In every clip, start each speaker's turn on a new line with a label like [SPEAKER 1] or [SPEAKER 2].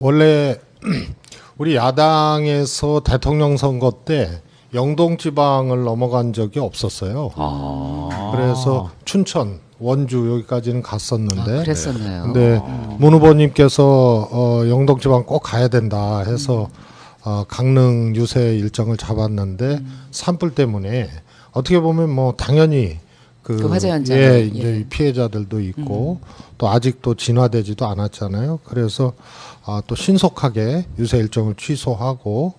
[SPEAKER 1] 원래 우리 야당에서 대통령 선거 때 영동 지방을 넘어간 적이 없었어요. 그래서 춘천, 원주 여기까지는 갔었는데.
[SPEAKER 2] 그랬었나요?
[SPEAKER 1] 근데 문 후보님께서 영동 지방 꼭 가야 된다 해서 강릉 유세 일정을 잡았는데 산불 때문에 어떻게 보면 뭐 당연히
[SPEAKER 2] 그 화재 현장
[SPEAKER 1] 이제 피해자들도 있고 또 아직도 진화되지도 않았잖아요. 그래서 또 신속하게 유세 일정을 취소하고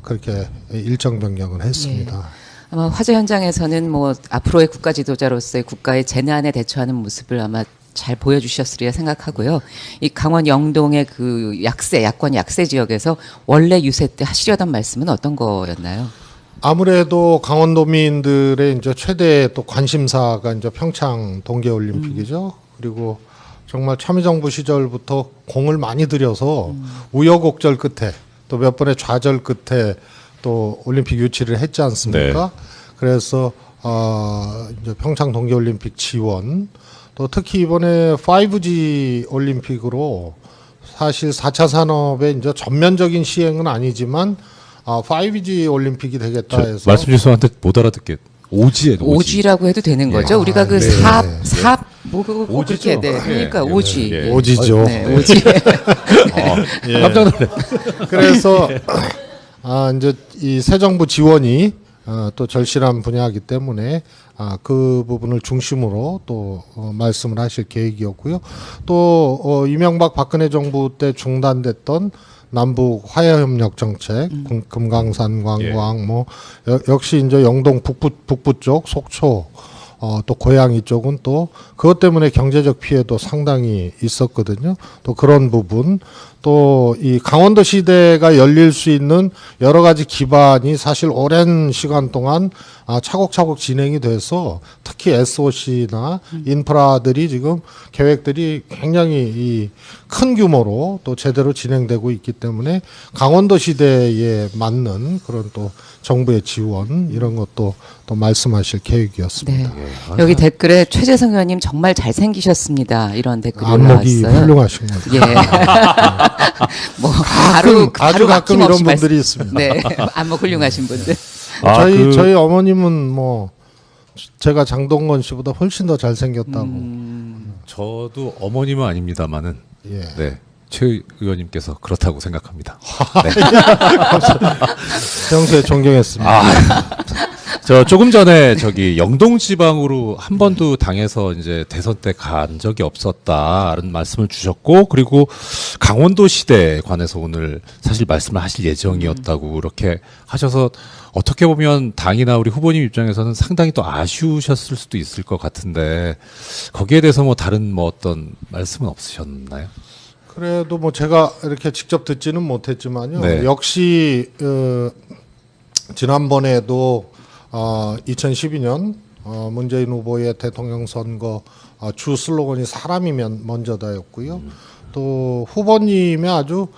[SPEAKER 1] 그렇게 일정 변경을 했습니다.
[SPEAKER 2] 예. 아마 화재 현장에서는 뭐 앞으로의 국가 지도자로서의 국가의 재난에 대처하는 모습을 아마 잘 보여주셨으리라 생각하고요. 이 강원 영동의 그 야권 약세 지역에서 원래 유세 때 하시려던 말씀은 어떤 거였나요?
[SPEAKER 1] 아무래도 강원도민들의 이제 최대 또 관심사가 이제 평창 동계올림픽이죠. 그리고 정말 참여정부 시절부터 공을 많이 들여서 우여곡절 끝에 또 몇 번의 좌절 끝에 또 올림픽 유치를 했지 않습니까? 네. 그래서 이제 평창 동계올림픽 지원 또 특히 이번에 5G 올림픽으로 사실 4차 산업의 이제 전면적인 시행은 아니지만 5G 올림픽이 되겠다 해서
[SPEAKER 3] 말씀 죄송한데 못 알아듣게 오지에
[SPEAKER 2] 오지라고 해도 되는 거죠. 우리가 그 삽 뭐 그렇게 그러니까 오지.
[SPEAKER 1] 오지죠.
[SPEAKER 2] 네, 오지.
[SPEAKER 3] 깜짝 놀래.
[SPEAKER 1] 그래서 이제 이 새 정부 지원이 또 절실한 분야이기 때문에 그 부분을 중심으로 또 말씀을 하실 계획이었고요. 또 이명박 박근혜 정부 때 중단됐던 남북 화해협력 정책, 금강산 관광, 뭐 역시 이제 영동 북부 쪽 속초, 또 고양이 쪽은 또 그것 때문에 경제적 피해도 상당히 있었거든요. 또 그런 부분, 또 이 강원도 시대가 열릴 수 있는 여러 가지 기반이 사실 오랜 시간 동안 차곡차곡 진행이 돼서 특히 SOC나 인프라들이 지금 계획들이 굉장히 큰 규모로 또 제대로 진행되고 있기 때문에 강원도 시대에 맞는 그런 또 정부의 지원 이런 것도 또 말씀하실 계획이었습니다.
[SPEAKER 2] 네. 여기 댓글에 최재성 의원님 정말 잘생기셨습니다. 이런 댓글이
[SPEAKER 1] 안목이
[SPEAKER 2] 올라왔어요.
[SPEAKER 1] 훌륭하신 것 같아요.
[SPEAKER 2] 예. 뭐
[SPEAKER 1] 아주 가끔 이런
[SPEAKER 2] 아낌없이
[SPEAKER 1] 분들이 있습니다.
[SPEAKER 2] 네. 안목 훌륭하신 분들.
[SPEAKER 1] 저희 어머님은 뭐 제가 장동건 씨보다 훨씬 더 잘생겼다고.
[SPEAKER 3] 저도 어머님은 아닙니다만은
[SPEAKER 1] 예.
[SPEAKER 3] 네. 최 의원님께서 그렇다고 생각합니다. 네.
[SPEAKER 1] 평소에 존경했습니다.
[SPEAKER 3] 저 조금 전에 저기 영동 지방으로 한 번도 당에서 이제 대선 때 간 적이 없었다는 말씀을 주셨고, 그리고 강원도 시대에 관해서 오늘 사실 말씀을 하실 예정이었다고 그렇게 하셔서 어떻게 보면 당이나 우리 후보님 입장에서는 상당히 또 아쉬우셨을 수도 있을 것 같은데 거기에 대해서 뭐 다른 뭐 어떤 말씀은 없으셨나요?
[SPEAKER 1] 그래도 뭐 제가 이렇게 직접 듣지는 못했지만요.
[SPEAKER 3] 네.
[SPEAKER 1] 역시 지난번에도 2012년 문재인 후보의 대통령 선거 주 슬로건이 사람이면 먼저다였고요. 또 후보님의 아주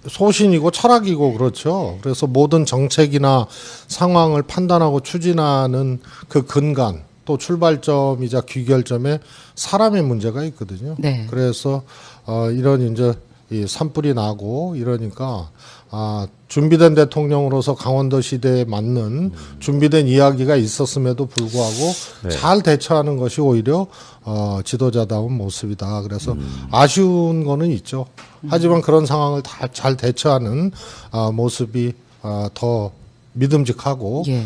[SPEAKER 1] 소신이고 철학이고 그렇죠. 그래서 모든 정책이나 상황을 판단하고 추진하는 그 근간 또 출발점이자 귀결점에 사람의 문제가 있거든요.
[SPEAKER 2] 네.
[SPEAKER 1] 그래서 이런 이제 이 산불이 나고 이러니까 준비된 대통령으로서 강원도 시대에 맞는 준비된 이야기가 있었음에도 불구하고 잘 대처하는 것이 오히려 지도자다운 모습이다. 그래서 아쉬운 거는 있죠. 하지만 그런 상황을 다 잘 대처하는 모습이 더 믿음직하고
[SPEAKER 2] 예.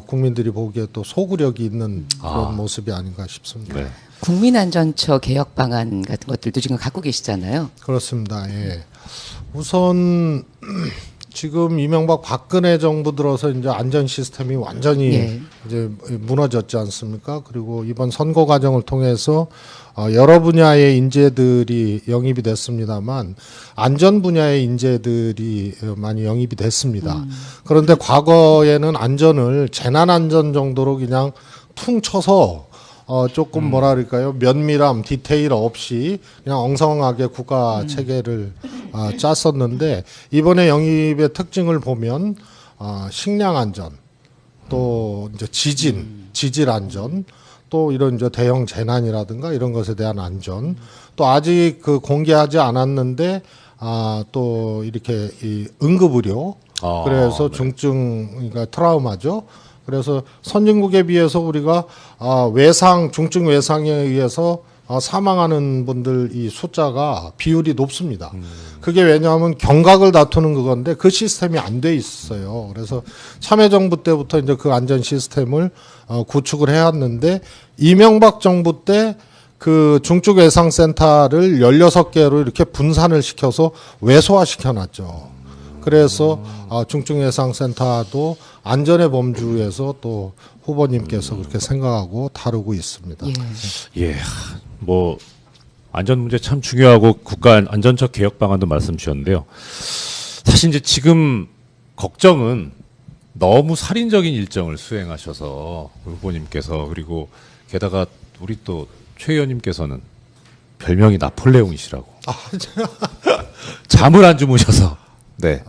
[SPEAKER 1] 국민들이 보기에 또 소구력이 있는 그런 모습이 아닌가 싶습니다.
[SPEAKER 3] 네.
[SPEAKER 2] 국민안전처 개혁 방안 같은 것들도 지금 갖고 계시잖아요.
[SPEAKER 1] 그렇습니다. 예. 우선 지금 이명박 박근혜 정부 들어서 이제 안전 시스템이 완전히 이제 무너졌지 않습니까? 그리고 이번 선거 과정을 통해서 여러 분야의 인재들이 영입이 됐습니다만 안전 분야의 인재들이 많이 영입이 됐습니다. 그런데 과거에는 안전을 재난 안전 정도로 그냥 퉁 쳐서 조금 뭐라 그럴까요? 면밀함, 디테일 없이 그냥 엉성하게 국가 체계를 짰었는데 이번에 영입의 특징을 보면 식량 안전, 또 이제 지질 안전, 또 이런 이제 대형 재난이라든가 이런 것에 대한 안전, 또 아직 그 공개하지 않았는데 또 이렇게 이 응급의료 그래서
[SPEAKER 3] 네.
[SPEAKER 1] 중증 그러니까 트라우마죠. 그래서 선진국에 비해서 우리가 외상 중증 외상에 의해서 사망하는 분들 이 숫자가 비율이 높습니다. 그게 왜냐하면 경각을 다투는 그건데 그 시스템이 안 돼 있어요. 그래서 참여정부 때부터 이제 그 안전 시스템을 구축을 해왔는데 이명박 정부 때 그 중증 외상센터를 16개로 이렇게 분산을 시켜서 외소화시켜 놨죠. 그래서 중증 외상센터도 안전의 범주에서 또 후보님께서 그렇게 생각하고 다루고 있습니다.
[SPEAKER 2] 예.
[SPEAKER 3] 예, 뭐 안전 문제 참 중요하고 국가 안전적 개혁 방안도 말씀 주셨는데요. 사실 이제 지금 걱정은 너무 살인적인 일정을 수행하셔서 후보님께서 그리고 게다가 우리 또 최 의원님께서는 별명이 나폴레옹이시라고. 잠을 안 주무셔서. 네.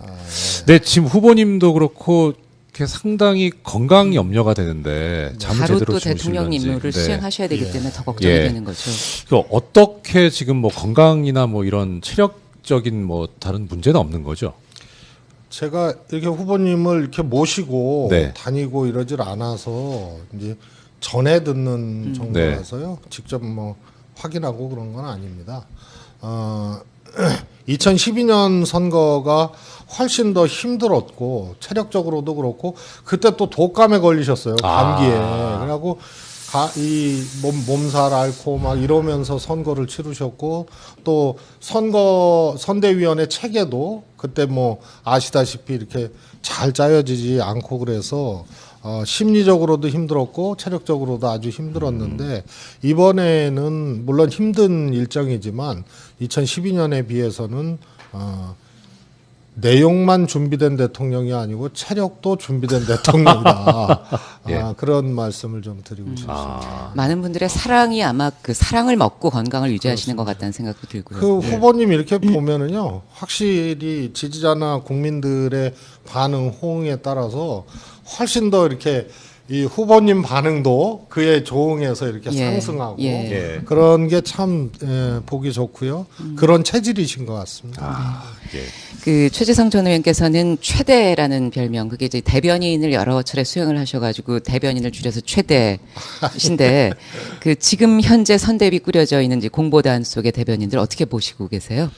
[SPEAKER 3] 네, 지금 후보님도 그렇고 이렇게 상당히 건강 염려가 되는데 잠을
[SPEAKER 2] 바로
[SPEAKER 3] 제대로
[SPEAKER 2] 또
[SPEAKER 3] 주무실런지.
[SPEAKER 2] 대통령 임무를
[SPEAKER 3] 네.
[SPEAKER 2] 수행하셔야 되기 때문에 더 걱정이
[SPEAKER 3] 예.
[SPEAKER 2] 되는 거죠.
[SPEAKER 3] 그 어떻게 지금 뭐 건강이나 뭐 이런 체력적인 뭐 다른 문제는 없는 거죠?
[SPEAKER 1] 제가 이렇게 후보님을 이렇게 모시고
[SPEAKER 3] 네.
[SPEAKER 1] 다니고 이러질 않아서 이제 전해 듣는 정도라서요. 직접 뭐 확인하고 그런 건 아닙니다. 2012년 선거가 훨씬 더 힘들었고 체력적으로도 그렇고 그때 또 독감에 걸리셨어요. 감기에. 그래갖고 이 몸살 앓고 막 이러면서 선거를 치르셨고 또 선대위원회 체계도 그때 뭐 아시다시피 이렇게 잘 짜여지지 않고 그래서 심리적으로도 힘들었고 체력적으로도 아주 힘들었는데 이번에는 물론 힘든 일정이지만 2012년에 비해서는 내용만 준비된 대통령이 아니고 체력도 준비된 대통령이다.
[SPEAKER 3] 예.
[SPEAKER 1] 그런 말씀을 좀 드리고 싶습니다.
[SPEAKER 2] 많은 분들의 사랑이 아마 그 사랑을 먹고 건강을 유지하시는 것 같다는 생각도 들고요.
[SPEAKER 1] 그 후보님 이렇게 보면은요, 확실히 지지자나 국민들의 반응, 호응에 따라서 훨씬 더 이렇게 이 후보님 반응도 그에 조응해서 이렇게
[SPEAKER 2] 예.
[SPEAKER 1] 상승하고
[SPEAKER 2] 예.
[SPEAKER 1] 그런 게 참 보기 좋고요. 그런 체질이신 것 같습니다.
[SPEAKER 3] 예.
[SPEAKER 2] 그 최재성 전 의원께서는 최대라는 별명, 그게 이제 대변인을 여러 차례 수행을 하셔가지고 대변인을 줄여서 최대신데 그 지금 현재 선대위 꾸려져 있는 이제 공보단 속의 대변인들 어떻게 보시고 계세요?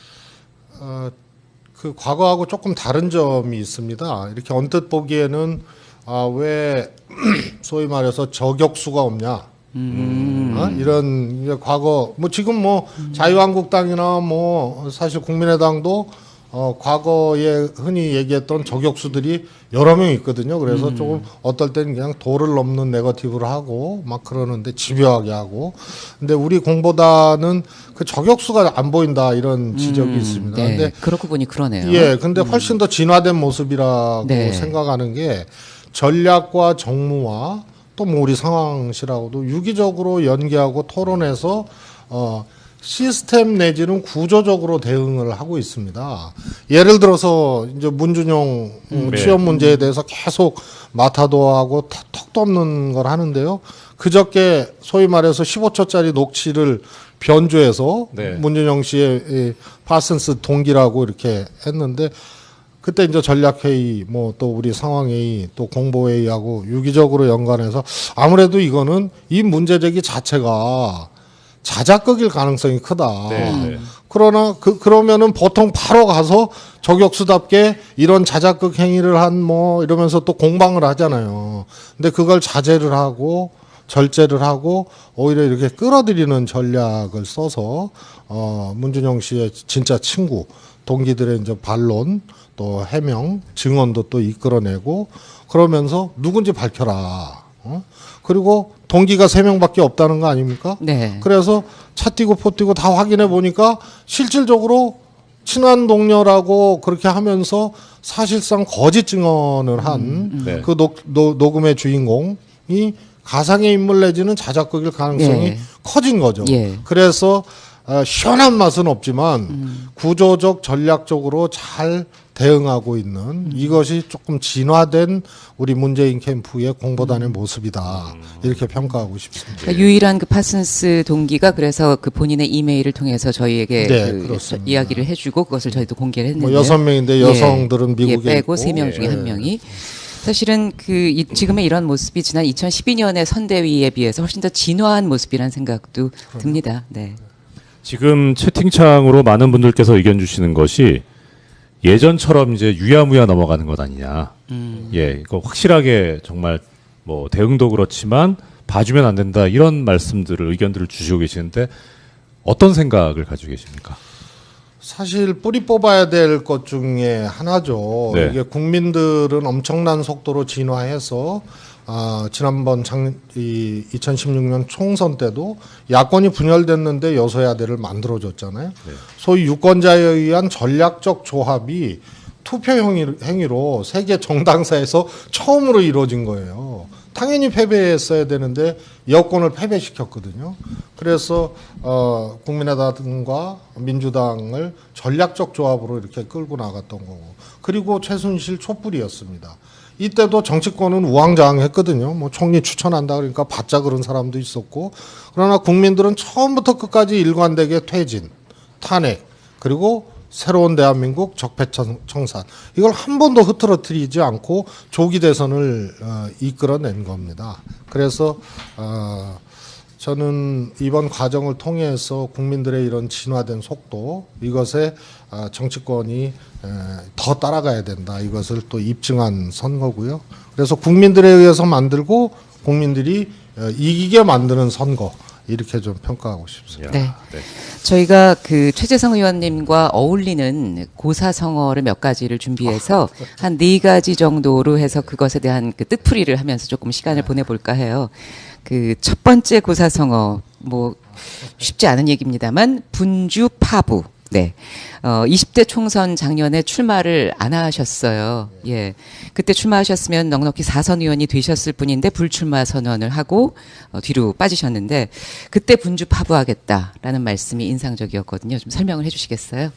[SPEAKER 1] 그 과거하고 조금 다른 점이 있습니다. 이렇게 언뜻 보기에는 왜 소위 말해서 저격수가 없냐? 이런 이제 과거 뭐 지금 뭐 자유한국당이나 뭐 사실 국민의당도 과거에 흔히 얘기했던 저격수들이 여러 명 있거든요. 그래서 조금 어떨 때는 그냥 도를 넘는 네거티브를 하고 막 그러는데 집요하게 하고. 근데 우리 공보다는 그 저격수가 안 보인다 이런 지적이 있습니다.
[SPEAKER 2] 네,
[SPEAKER 1] 근데
[SPEAKER 2] 그렇고 보니 그러네요.
[SPEAKER 1] 예, 근데 훨씬 더 진화된 모습이라고
[SPEAKER 2] 네.
[SPEAKER 1] 생각하는 게 전략과 정무와 또 뭐 우리 상황실하고도 유기적으로 연계하고 토론해서 시스템 내지는 구조적으로 대응을 하고 있습니다. 예를 들어서 이제 문준용 취업 문제에 대해서 계속 마타도하고 턱도 없는 걸 하는데요. 그저께 소위 말해서 15초짜리 녹취를 변조해서
[SPEAKER 3] 네.
[SPEAKER 1] 문준용 씨의 이 파슨스 동기라고 이렇게 했는데 그때 이제 전략회의, 뭐 또 우리 상황회의, 또 공보회의하고 유기적으로 연관해서 아무래도 이거는 이 문제제기 자체가 자작극일 가능성이 크다.
[SPEAKER 3] 네.
[SPEAKER 1] 그러나 그러면은 보통 바로 가서 저격수답게 이런 자작극 행위를 한 뭐 이러면서 또 공방을 하잖아요. 근데 그걸 자제를 하고 절제를 하고 오히려 이렇게 끌어들이는 전략을 써서 문준용 씨의 진짜 친구 동기들의 이제 반론 또 해명 증언도 또 이끌어내고 그러면서 누군지 밝혀라. 그리고 동기가 3명밖에 없다는 거 아닙니까?
[SPEAKER 2] 네.
[SPEAKER 1] 그래서 차 띄고 포 띄고 다 확인해 보니까 실질적으로 친한 동료라고 그렇게 하면서 사실상 거짓 증언을 한
[SPEAKER 3] 네.
[SPEAKER 1] 그 녹음의 주인공이 가상의 인물 내지는 자작극일 가능성이
[SPEAKER 2] 네.
[SPEAKER 1] 커진 거죠.
[SPEAKER 2] 예.
[SPEAKER 1] 그래서 시원한 맛은 없지만 구조적 전략적으로 잘 대응하고 있는 이것이 조금 진화된 우리 문재인 캠프의 공보단의 모습이다. 이렇게 평가하고 싶습니다.
[SPEAKER 2] 그러니까 유일한 그 파슨스 동기가 그래서 그 본인의 이메일을 통해서 저희에게
[SPEAKER 1] 네,
[SPEAKER 2] 그
[SPEAKER 1] 그렇습니다.
[SPEAKER 2] 이야기를 해주고 그것을 저희도 공개를
[SPEAKER 1] 뭐
[SPEAKER 2] 했는데요.
[SPEAKER 1] 6명인데 여성들은 미국에
[SPEAKER 2] 빼고
[SPEAKER 1] 있고.
[SPEAKER 2] 3명 중에
[SPEAKER 1] 예.
[SPEAKER 2] 1명이 사실은 지금의 이런 모습이 지난 2012년의 선대위에 비해서 훨씬 더 진화한 모습이라는 생각도 듭니다. 네.
[SPEAKER 3] 지금 채팅창으로 많은 분들께서 의견 주시는 것이 예전처럼 이제 유야무야 넘어가는 것 아니냐. 예, 이거 확실하게 정말 뭐 대응도 그렇지만 봐주면 안 된다 이런 말씀들을 의견들을 주시고 계시는데 어떤 생각을 가지고 계십니까?
[SPEAKER 1] 사실 뿌리 뽑아야 될 것 중에 하나죠.
[SPEAKER 3] 네.
[SPEAKER 1] 이게 국민들은 엄청난 속도로 진화해서 지난번 2016년 총선 때도 야권이 분열됐는데 여소야대를 만들어줬잖아요.
[SPEAKER 3] 네.
[SPEAKER 1] 소위 유권자에 의한 전략적 조합이 투표 행위로 세계 정당사에서 처음으로 이루어진 거예요. 당연히 패배했어야 되는데 여권을 패배시켰거든요. 그래서 국민의당과 민주당을 전략적 조합으로 이렇게 끌고 나갔던 거고, 그리고 최순실 촛불이었습니다. 이때도 정치권은 우왕좌왕했거든요. 뭐 총리 추천한다 그러니까 바짝 그런 사람도 있었고, 그러나 국민들은 처음부터 끝까지 일관되게 퇴진, 탄핵, 그리고 새로운 대한민국 적폐청산, 이걸 한 번도 흐트러뜨리지 않고 조기 대선을 이끌어낸 겁니다. 그래서 저는 이번 과정을 통해서 국민들의 이런 진화된 속도, 이것에 정치권이 더 따라가야 된다, 이것을 또 입증한 선거고요. 그래서 국민들에 의해서 만들고 국민들이 이기게 만드는 선거, 이렇게 좀 평가하고 싶습니다.
[SPEAKER 2] 네. 저희가 그 최재성 의원님과 어울리는 고사성어를 몇 가지를 준비해서 한 4가지 정도로 해서 그것에 대한 그 뜻풀이를 하면서 조금 시간을 보내볼까 해요. 그 첫 번째 고사성어, 뭐 쉽지 않은 얘기입니다만 분주파부. 네. 20대 총선 작년에 출마를 안 하셨어요. 예. 그때 출마하셨으면 넉넉히 4선 의원이 되셨을 뿐인데 불출마 선언을 하고 뒤로 빠지셨는데 그때 분주파부하겠다라는 말씀이 인상적이었거든요. 좀 설명을 해 주시겠어요?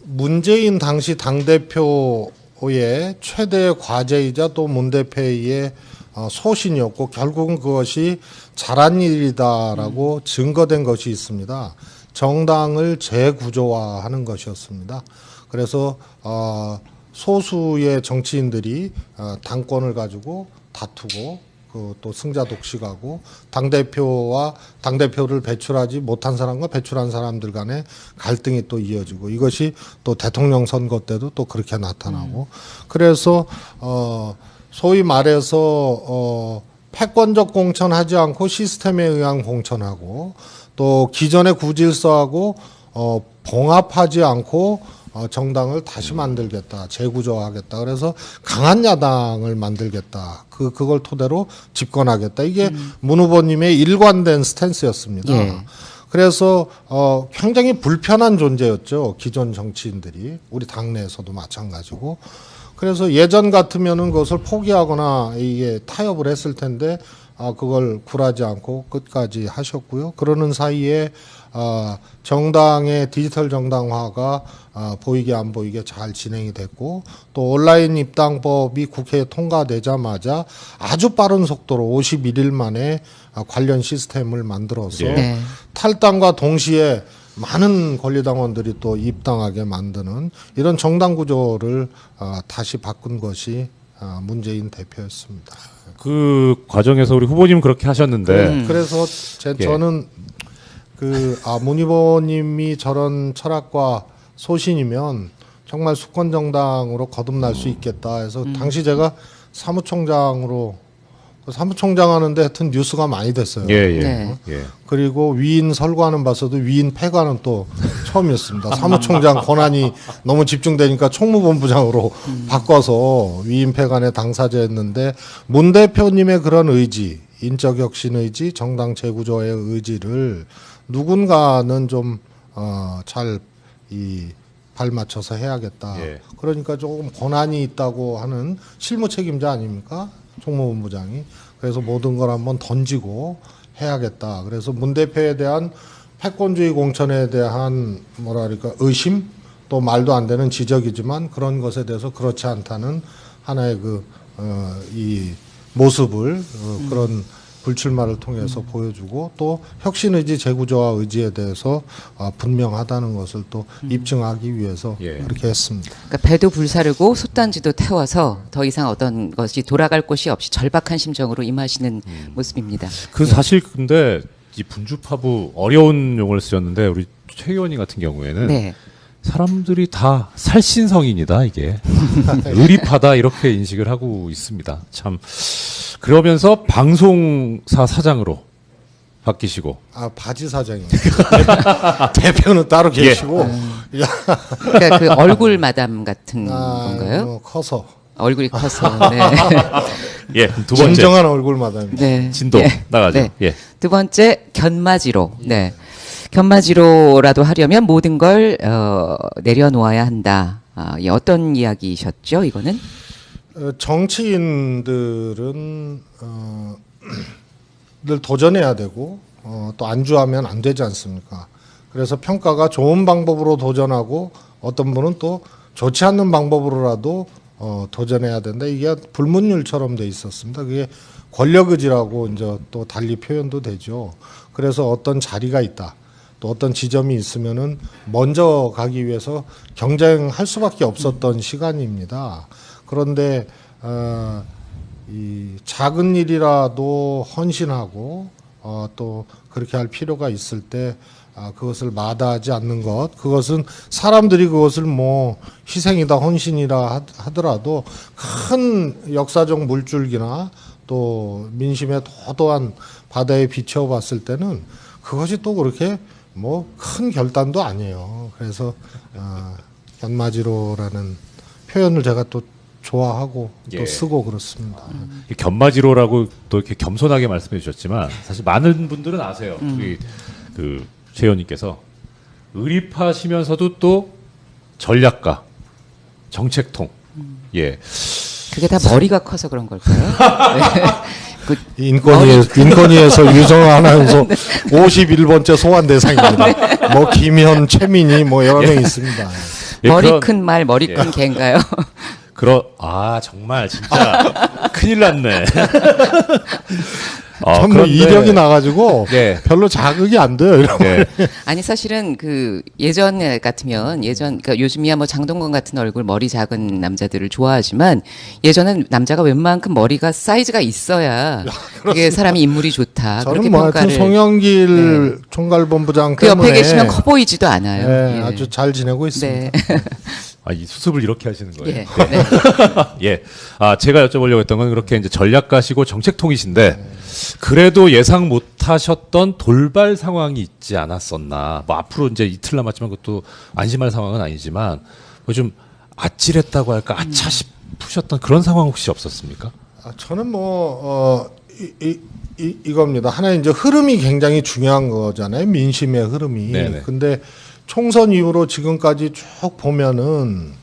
[SPEAKER 1] 문재인 당시 당대표의 최대 과제이자 또 문 대표의 소신이었고, 결국은 그것이 잘한 일이다라고 증거된 것이 있습니다. 정당을 재구조화하는 것이었습니다. 그래서 소수의 정치인들이 당권을 가지고 다투고 또 승자 독식하고 당대표를 배출하지 못한 사람과 배출한 사람들 간의 갈등이 또 이어지고, 이것이 또 대통령 선거 때도 또 그렇게 나타나고, 그래서 소위 말해서 패권적 공천하지 않고 시스템에 의한 공천하고, 또 기존의 구질서하고 봉합하지 않고 정당을 다시 만들겠다, 재구조하겠다. 그래서 강한 야당을 만들겠다. 그걸 토대로 집권하겠다. 이게 문 후보님의 일관된 스탠스였습니다.
[SPEAKER 2] 예.
[SPEAKER 1] 그래서 굉장히 불편한 존재였죠. 기존 정치인들이, 우리 당내에서도 마찬가지고. 그래서 예전 같으면은 그것을 포기하거나 이게 타협을 했을 텐데 그걸 굴하지 않고 끝까지 하셨고요. 그러는 사이에 정당의 디지털 정당화가 보이게 안 보이게 잘 진행이 됐고, 또 온라인 입당법이 국회에 통과되자마자 아주 빠른 속도로 51일 만에 관련 시스템을 만들어서
[SPEAKER 2] 네.
[SPEAKER 1] 탈당과 동시에 많은 권리당원들이 또 입당하게 만드는 이런 정당 구조를 다시 바꾼 것이 문재인 대표였습니다.
[SPEAKER 3] 그 과정에서 우리 후보님 그렇게 하셨는데
[SPEAKER 1] 그래서
[SPEAKER 3] 예.
[SPEAKER 1] 저는 문 의원님이 저런 철학과 소신이면 정말 수권 정당으로 거듭날 수 있겠다 해서 당시 제가 사무총장 하는데 하여튼 뉴스가 많이 됐어요.
[SPEAKER 3] 예.
[SPEAKER 2] 네.
[SPEAKER 3] 예.
[SPEAKER 1] 그리고 위인 설과는 봤어도 위인 폐과는 또 처음이었습니다. 사무총장 권한이 너무 집중되니까 총무본부장으로 바꿔서 위인 폐관의 당사자였는데, 문 대표님의 그런 의지, 인적 혁신 의지, 정당 재구조의 의지를 누군가는 좀 잘 발맞춰서 해야겠다.
[SPEAKER 3] 예.
[SPEAKER 1] 그러니까 조금 권한이 있다고 하는 실무 책임자 아닙니까? 총무본부장이. 그래서 모든 걸 한번 던지고 해야겠다. 그래서 문 대표에 대한 패권주의 공천에 대한 뭐랄까 의심 또 말도 안 되는 지적이지만 그런 것에 대해서 그렇지 않다는 하나의 이 모습을 그런 불출마를 통해서 보여주고 또 혁신의지 재구조화 의지에 대해서 분명하다는 것을 또 입증하기 위해서
[SPEAKER 3] 예.
[SPEAKER 1] 그렇게 했습니다.
[SPEAKER 2] 그러니까 배도 불사르고 솥단지도 태워서 더 이상 어떤 것이 돌아갈 곳이 없이 절박한 심정으로 임하시는 모습입니다.
[SPEAKER 3] 그 사실 근데 이 분주파부 어려운 용어를 쓰셨는데 우리 최 의원님 같은 경우에는
[SPEAKER 2] 네.
[SPEAKER 3] 사람들이 다 살신성인이다 이게 의리파다 이렇게 인식을 하고 있습니다. 참 그러면서 방송사 사장으로 바뀌시고
[SPEAKER 1] 바지 사장입니다. 대표는 따로 계시고 야,
[SPEAKER 2] 그러니까 그 얼굴 마담 같은 건가요?
[SPEAKER 1] 커서
[SPEAKER 2] 얼굴이 커서. 네.
[SPEAKER 3] 예, 두 번째
[SPEAKER 1] 진정한 얼굴 마담입니다.
[SPEAKER 2] 네.
[SPEAKER 3] 진도
[SPEAKER 2] 예.
[SPEAKER 3] 나가죠.
[SPEAKER 2] 네.
[SPEAKER 3] 예.
[SPEAKER 2] 두 번째 견마지로. 네. 견마지로라도 하려면 모든 걸 내려놓아야 한다. 예, 어떤 이야기셨죠? 이거는?
[SPEAKER 1] 정치인들은 늘 도전해야 되고 또 안주하면 안 되지 않습니까? 그래서 평가가 좋은 방법으로 도전하고 어떤 분은 또 좋지 않는 방법으로라도 도전해야 된다. 이게 불문율처럼 돼 있었습니다. 그게 권력의지라고 이제 또 달리 표현도 되죠. 그래서 어떤 자리가 있다. 또 어떤 지점이 있으면은 먼저 가기 위해서 경쟁할 수밖에 없었던 시간입니다. 그런데 이 작은 일이라도 헌신하고 또 그렇게 할 필요가 있을 때 그것을 마다하지 않는 것, 그것은 사람들이 그것을 뭐 희생이다 헌신이라 하더라도 큰 역사적 물줄기나 또 민심의 도도한 바다에 비춰봤을 때는 그것이 또 그렇게 뭐 큰 결단도 아니에요. 그래서 견마지로라는 표현을 제가 또 좋아하고 또
[SPEAKER 3] 예.
[SPEAKER 1] 쓰고 그렇습니다.
[SPEAKER 3] 이 견마지로라고 또 이렇게 겸손하게 말씀해 주셨지만 사실 많은 분들은 아세요. 우리 그 최 의원님께서 의리파시면서도 또 전략가, 정책통. 예.
[SPEAKER 2] 그게 다 머리가 커서 그런 걸까요? 네. 그
[SPEAKER 1] 인권위에서 유정아 아나운서 51번째 소환 대상입니다. 뭐 김현, 최민희 뭐 여러 명 있습니다.
[SPEAKER 3] 예,
[SPEAKER 2] 머리
[SPEAKER 3] 그런-
[SPEAKER 2] 큰 말, 머리 큰 개인가요?
[SPEAKER 3] 정말 진짜 큰일 났네.
[SPEAKER 1] 전 뭐 이력이 나가지고
[SPEAKER 3] 예.
[SPEAKER 1] 별로 자극이 안 돼요. 이런 거.
[SPEAKER 3] 예.
[SPEAKER 2] 아니 사실은 그 예전에 같으면 그러니까 요즘이야 뭐 장동건 같은 얼굴 머리 작은 남자들을 좋아하지만 예전엔 남자가 웬만큼 머리가 사이즈가 있어야 그게 사람이 인물이 좋다. 그렇게
[SPEAKER 1] 저는 뭐 하여튼
[SPEAKER 2] 평가를.
[SPEAKER 1] 송영길 총괄본부장
[SPEAKER 2] 그
[SPEAKER 1] 때문에
[SPEAKER 2] 옆에 계시면 커 보이지도 않아요.
[SPEAKER 1] 네,
[SPEAKER 2] 예.
[SPEAKER 1] 아주 잘 지내고 있습니다.
[SPEAKER 2] 네.
[SPEAKER 3] 이 수습을 이렇게 하시는 거예요.
[SPEAKER 2] 예. 네.
[SPEAKER 3] 예. 제가 여쭤보려고 했던 건 그렇게 이제 전략가시고 정책통이신데 그래도 예상 못 하셨던 돌발 상황이 있지 않았었나. 뭐 앞으로 이제 이틀 남았지만 그것도 안심할 상황은 아니지만 뭐 좀 아찔했다고 할까 아차 싶으셨던 그런 상황 혹시 없었습니까?
[SPEAKER 1] 저는 뭐 이겁니다. 하나의 이제 흐름이 굉장히 중요한 거잖아요. 민심의 흐름이.
[SPEAKER 3] 네네.
[SPEAKER 1] 근데 총선 이후로 지금까지 쭉 보면은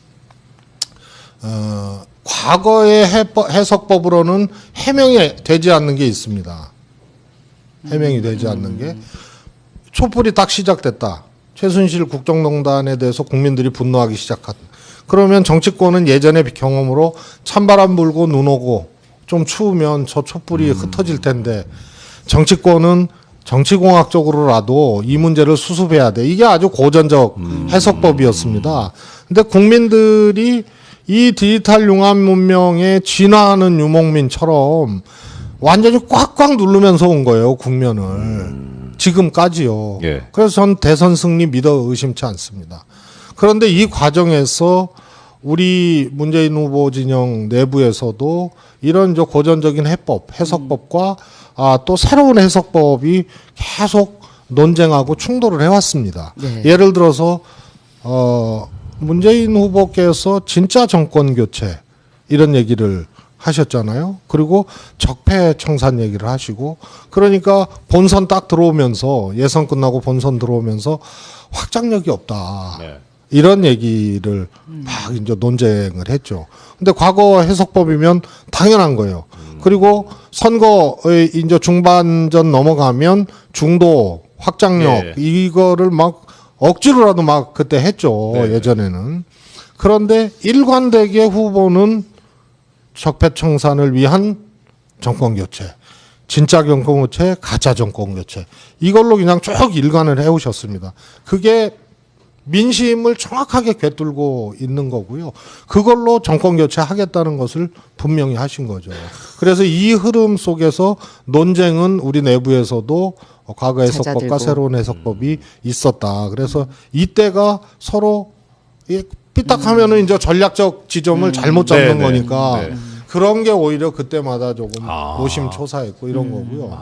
[SPEAKER 1] 과거의 해석법으로는 해명이 되지 않는 게 있습니다. 해명이 되지 않는 게 촛불이 딱 시작됐다. 최순실 국정농단에 대해서 국민들이 분노하기 시작한. 그러면 정치권은 예전의 경험으로 찬바람 불고 눈 오고 좀 추우면 저 촛불이 흩어질 텐데 정치권은 정치공학적으로라도 이 문제를 수습해야 돼. 이게 아주 고전적 해석법이었습니다. 근데 국민들이 이 디지털 융합 문명에 진화하는 유목민처럼 완전히 꽉꽉 누르면서 온 거예요, 국면을. 지금까지요.
[SPEAKER 3] 예.
[SPEAKER 1] 그래서 전 대선 승리 믿어 의심치 않습니다. 그런데 이 과정에서 우리 문재인 후보 진영 내부에서도 이런 저 고전적인 해석법과 또 새로운 해석법이 계속 논쟁하고 충돌을 해왔습니다.
[SPEAKER 2] 네.
[SPEAKER 1] 예를 들어서 문재인 후보께서 진짜 정권 교체 이런 얘기를 하셨잖아요. 그리고 적폐 청산 얘기를 하시고 그러니까 본선 딱 들어오면서 예선 끝나고 본선 들어오면서 확장력이 없다.
[SPEAKER 3] 네.
[SPEAKER 1] 이런 얘기를 막 이제 논쟁을 했죠. 근데 과거 해석법이면 당연한 거예요. 그리고 선거의 이제 중반전 넘어가면 중도 확장력
[SPEAKER 3] 예.
[SPEAKER 1] 이거를 막 억지로라도 막 그때 했죠.
[SPEAKER 3] 네.
[SPEAKER 1] 예전에는. 그런데 일관되게 후보는 적폐청산을 위한 정권 교체, 진짜 정권 교체, 가짜 정권 교체 이걸로 그냥 쭉 일관을 해오셨습니다. 그게 민심을 정확하게 꿰뚫고 있는 거고요. 그걸로 정권 교체하겠다는 것을 분명히 하신 거죠. 그래서 이 흐름 속에서 논쟁은 우리 내부에서도 과거 해석법과
[SPEAKER 2] 잦아들고.
[SPEAKER 1] 새로운 해석법이 있었다. 그래서 이때가 서로 삐딱하면은 이제 전략적 지점을 잘못 잡는
[SPEAKER 3] 네네.
[SPEAKER 1] 거니까
[SPEAKER 3] 네.
[SPEAKER 1] 그런 게 오히려 그때마다 조금
[SPEAKER 3] 아.
[SPEAKER 1] 노심초사했고 이런 거고요.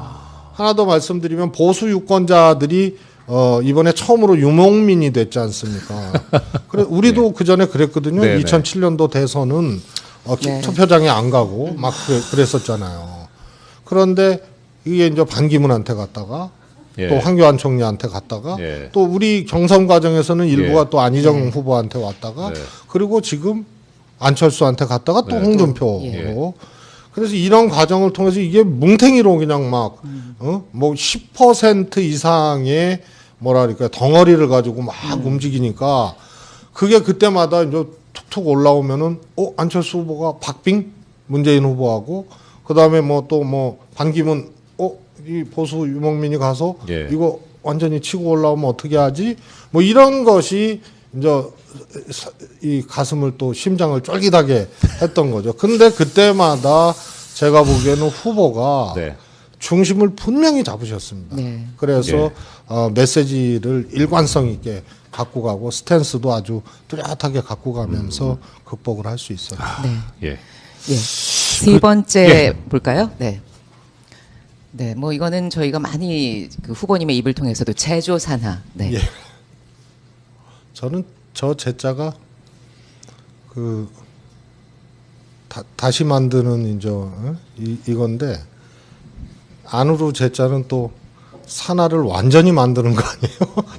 [SPEAKER 1] 하나 더 말씀드리면 보수 유권자들이 이번에 처음으로 유목민이 됐지 않습니까? 그래 우리도 그 전에 그랬거든요.
[SPEAKER 3] 네네.
[SPEAKER 1] 2007년도 대선은
[SPEAKER 2] 네.
[SPEAKER 1] 투표장에 안 가고 막 그랬었잖아요. 그런데 이게 이제 반기문한테 갔다가
[SPEAKER 3] 예.
[SPEAKER 1] 또 황교안 총리한테 갔다가
[SPEAKER 3] 예.
[SPEAKER 1] 또 우리 경선 과정에서는 일부가
[SPEAKER 3] 예.
[SPEAKER 1] 또 안희정 후보한테 왔다가
[SPEAKER 3] 네.
[SPEAKER 1] 그리고 지금 안철수한테 갔다가 또
[SPEAKER 3] 네.
[SPEAKER 1] 홍준표로.
[SPEAKER 3] 예.
[SPEAKER 1] 그래서 이런 과정을 통해서 이게 뭉탱이로 그냥 막, 뭐 10% 이상의 뭐랄까 덩어리를 가지고 막 움직이니까 그게 그때마다 이제 툭툭 올라오면은, 안철수 후보가 박빙? 문재인 후보하고 그 다음에 뭐 또 뭐 반기문, 이 보수 유목민이 가서
[SPEAKER 3] 예.
[SPEAKER 1] 이거 완전히 치고 올라오면 어떻게 하지? 뭐 이런 것이 이제 이 가슴을 또 심장을 쫄깃하게 했던 거죠. 근데 그때마다 제가 보기에는 후보가
[SPEAKER 3] 네.
[SPEAKER 1] 중심을 분명히 잡으셨습니다.
[SPEAKER 2] 네.
[SPEAKER 1] 그래서 메시지를 일관성 있게 갖고 가고 스탠스도 아주 뚜렷하게 갖고 가면서 극복을 할 수 있어요.
[SPEAKER 2] 네.
[SPEAKER 3] 예.
[SPEAKER 2] 예. 세 번째 볼까요? 네. 네, 뭐 이거는 저희가 많이 그 후보님의 입을 통해서도 제조 산하. 네.
[SPEAKER 1] 예. 저는 저 제자가 그 다시 만드는 이제 이건데 안으로 제자는 또 산하를 완전히 만드는 거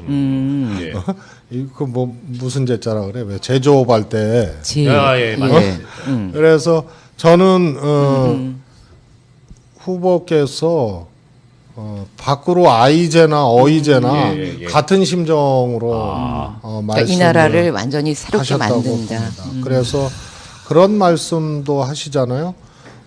[SPEAKER 1] 아니에요?
[SPEAKER 3] 예.
[SPEAKER 1] 이거 뭐 무슨 제자라 그래? 왜 제조업할 때?
[SPEAKER 2] 지.
[SPEAKER 3] 예, 맞아요.
[SPEAKER 1] 그래서 저는 후보께서 밖으로 아이제나 어이제나
[SPEAKER 3] 예, 예.
[SPEAKER 1] 같은 심정으로
[SPEAKER 2] 그러니까
[SPEAKER 1] 말씀을
[SPEAKER 2] 이 나라를 완전히 새롭게
[SPEAKER 1] 하셨다고
[SPEAKER 2] 만든다.
[SPEAKER 1] 봅니다. 그래서 그런 말씀도 하시잖아요.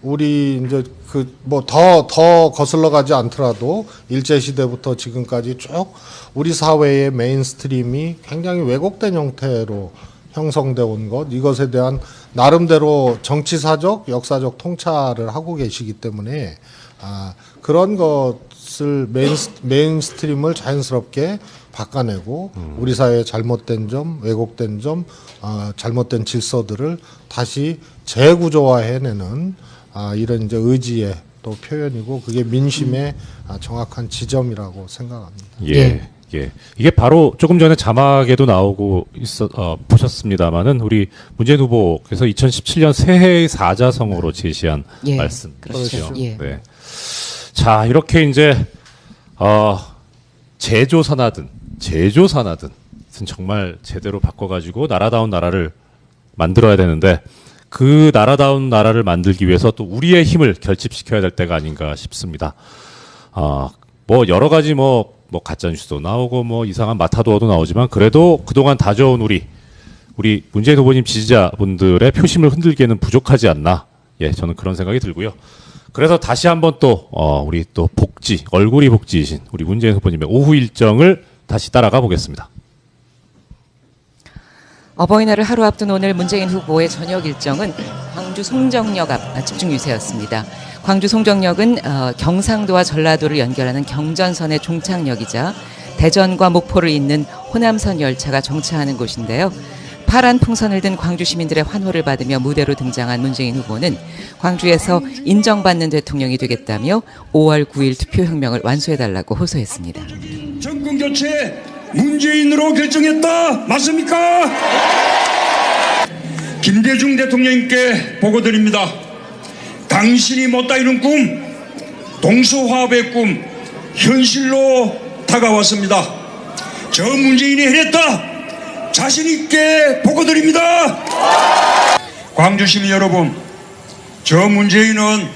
[SPEAKER 1] 우리 이제 그 뭐 더 거슬러 가지 않더라도 일제 시대부터 지금까지 쭉 우리 사회의 메인스트림이 굉장히 왜곡된 형태로 형성돼 온 것, 이것에 대한 나름대로 정치사적, 역사적 통찰을 하고 계시기 때문에 그런 것을 메인스트림을 자연스럽게 바꿔내고 우리 사회의 잘못된 점, 왜곡된 점, 잘못된 질서들을 다시 재구조화해내는 이런 이제 의지의 또 표현이고 그게 민심의 정확한 지점이라고 생각합니다.
[SPEAKER 3] 예. 예. 이게 바로 조금 전에 자막에도 나오고 보셨습니다마는 우리 문재인 후보께서 2017년 새해의 사자성어로 제시한
[SPEAKER 2] 예.
[SPEAKER 3] 말씀이시죠.
[SPEAKER 2] 그렇죠. 예.
[SPEAKER 3] 네. 자, 이렇게 이제 제조산하든 정말 제대로 바꿔가지고 나라다운 나라를 만들어야 되는데 그 나라다운 나라를 만들기 위해서 또 우리의 힘을 결집시켜야 될 때가 아닌가 싶습니다. 뭐 여러 가지 뭐 가짜뉴스도 나오고 뭐 이상한 마타도어도 나오지만 그래도 그동안 다져온 우리 문재인 후보님 지지자분들의 표심을 흔들기에는 부족하지 않나. 예, 저는 그런 생각이 들고요. 그래서 다시 한번 또 우리 또 얼굴이 복지이신 우리 문재인 후보님의 오후 일정을 다시 따라가 보겠습니다.
[SPEAKER 2] 어버이날을 하루 앞둔 오늘 문재인 후보의 저녁 일정은 광주 송정역 앞 집중 유세였습니다. 광주 송정역은 경상도와 전라도를 연결하는 경전선의 종착역이자 대전과 목포를 잇는 호남선 열차가 정차하는 곳인데요. 파란 풍선을 든 광주 시민들의 환호를 받으며 무대로 등장한 문재인 후보는 광주에서 인정받는 대통령이 되겠다며 5월 9일 투표혁명을 완수해달라고 호소했습니다.
[SPEAKER 4] 정권 교체 문재인으로 결정했다. 맞습니까? 김대중 대통령님께 보고드립니다. 당신이 못다 이룬 꿈, 동서화합의 꿈, 현실로 다가왔습니다. 저 문재인이 해냈다. 자신있게 보고드립니다. 광주 시민 여러분, 저 문재인은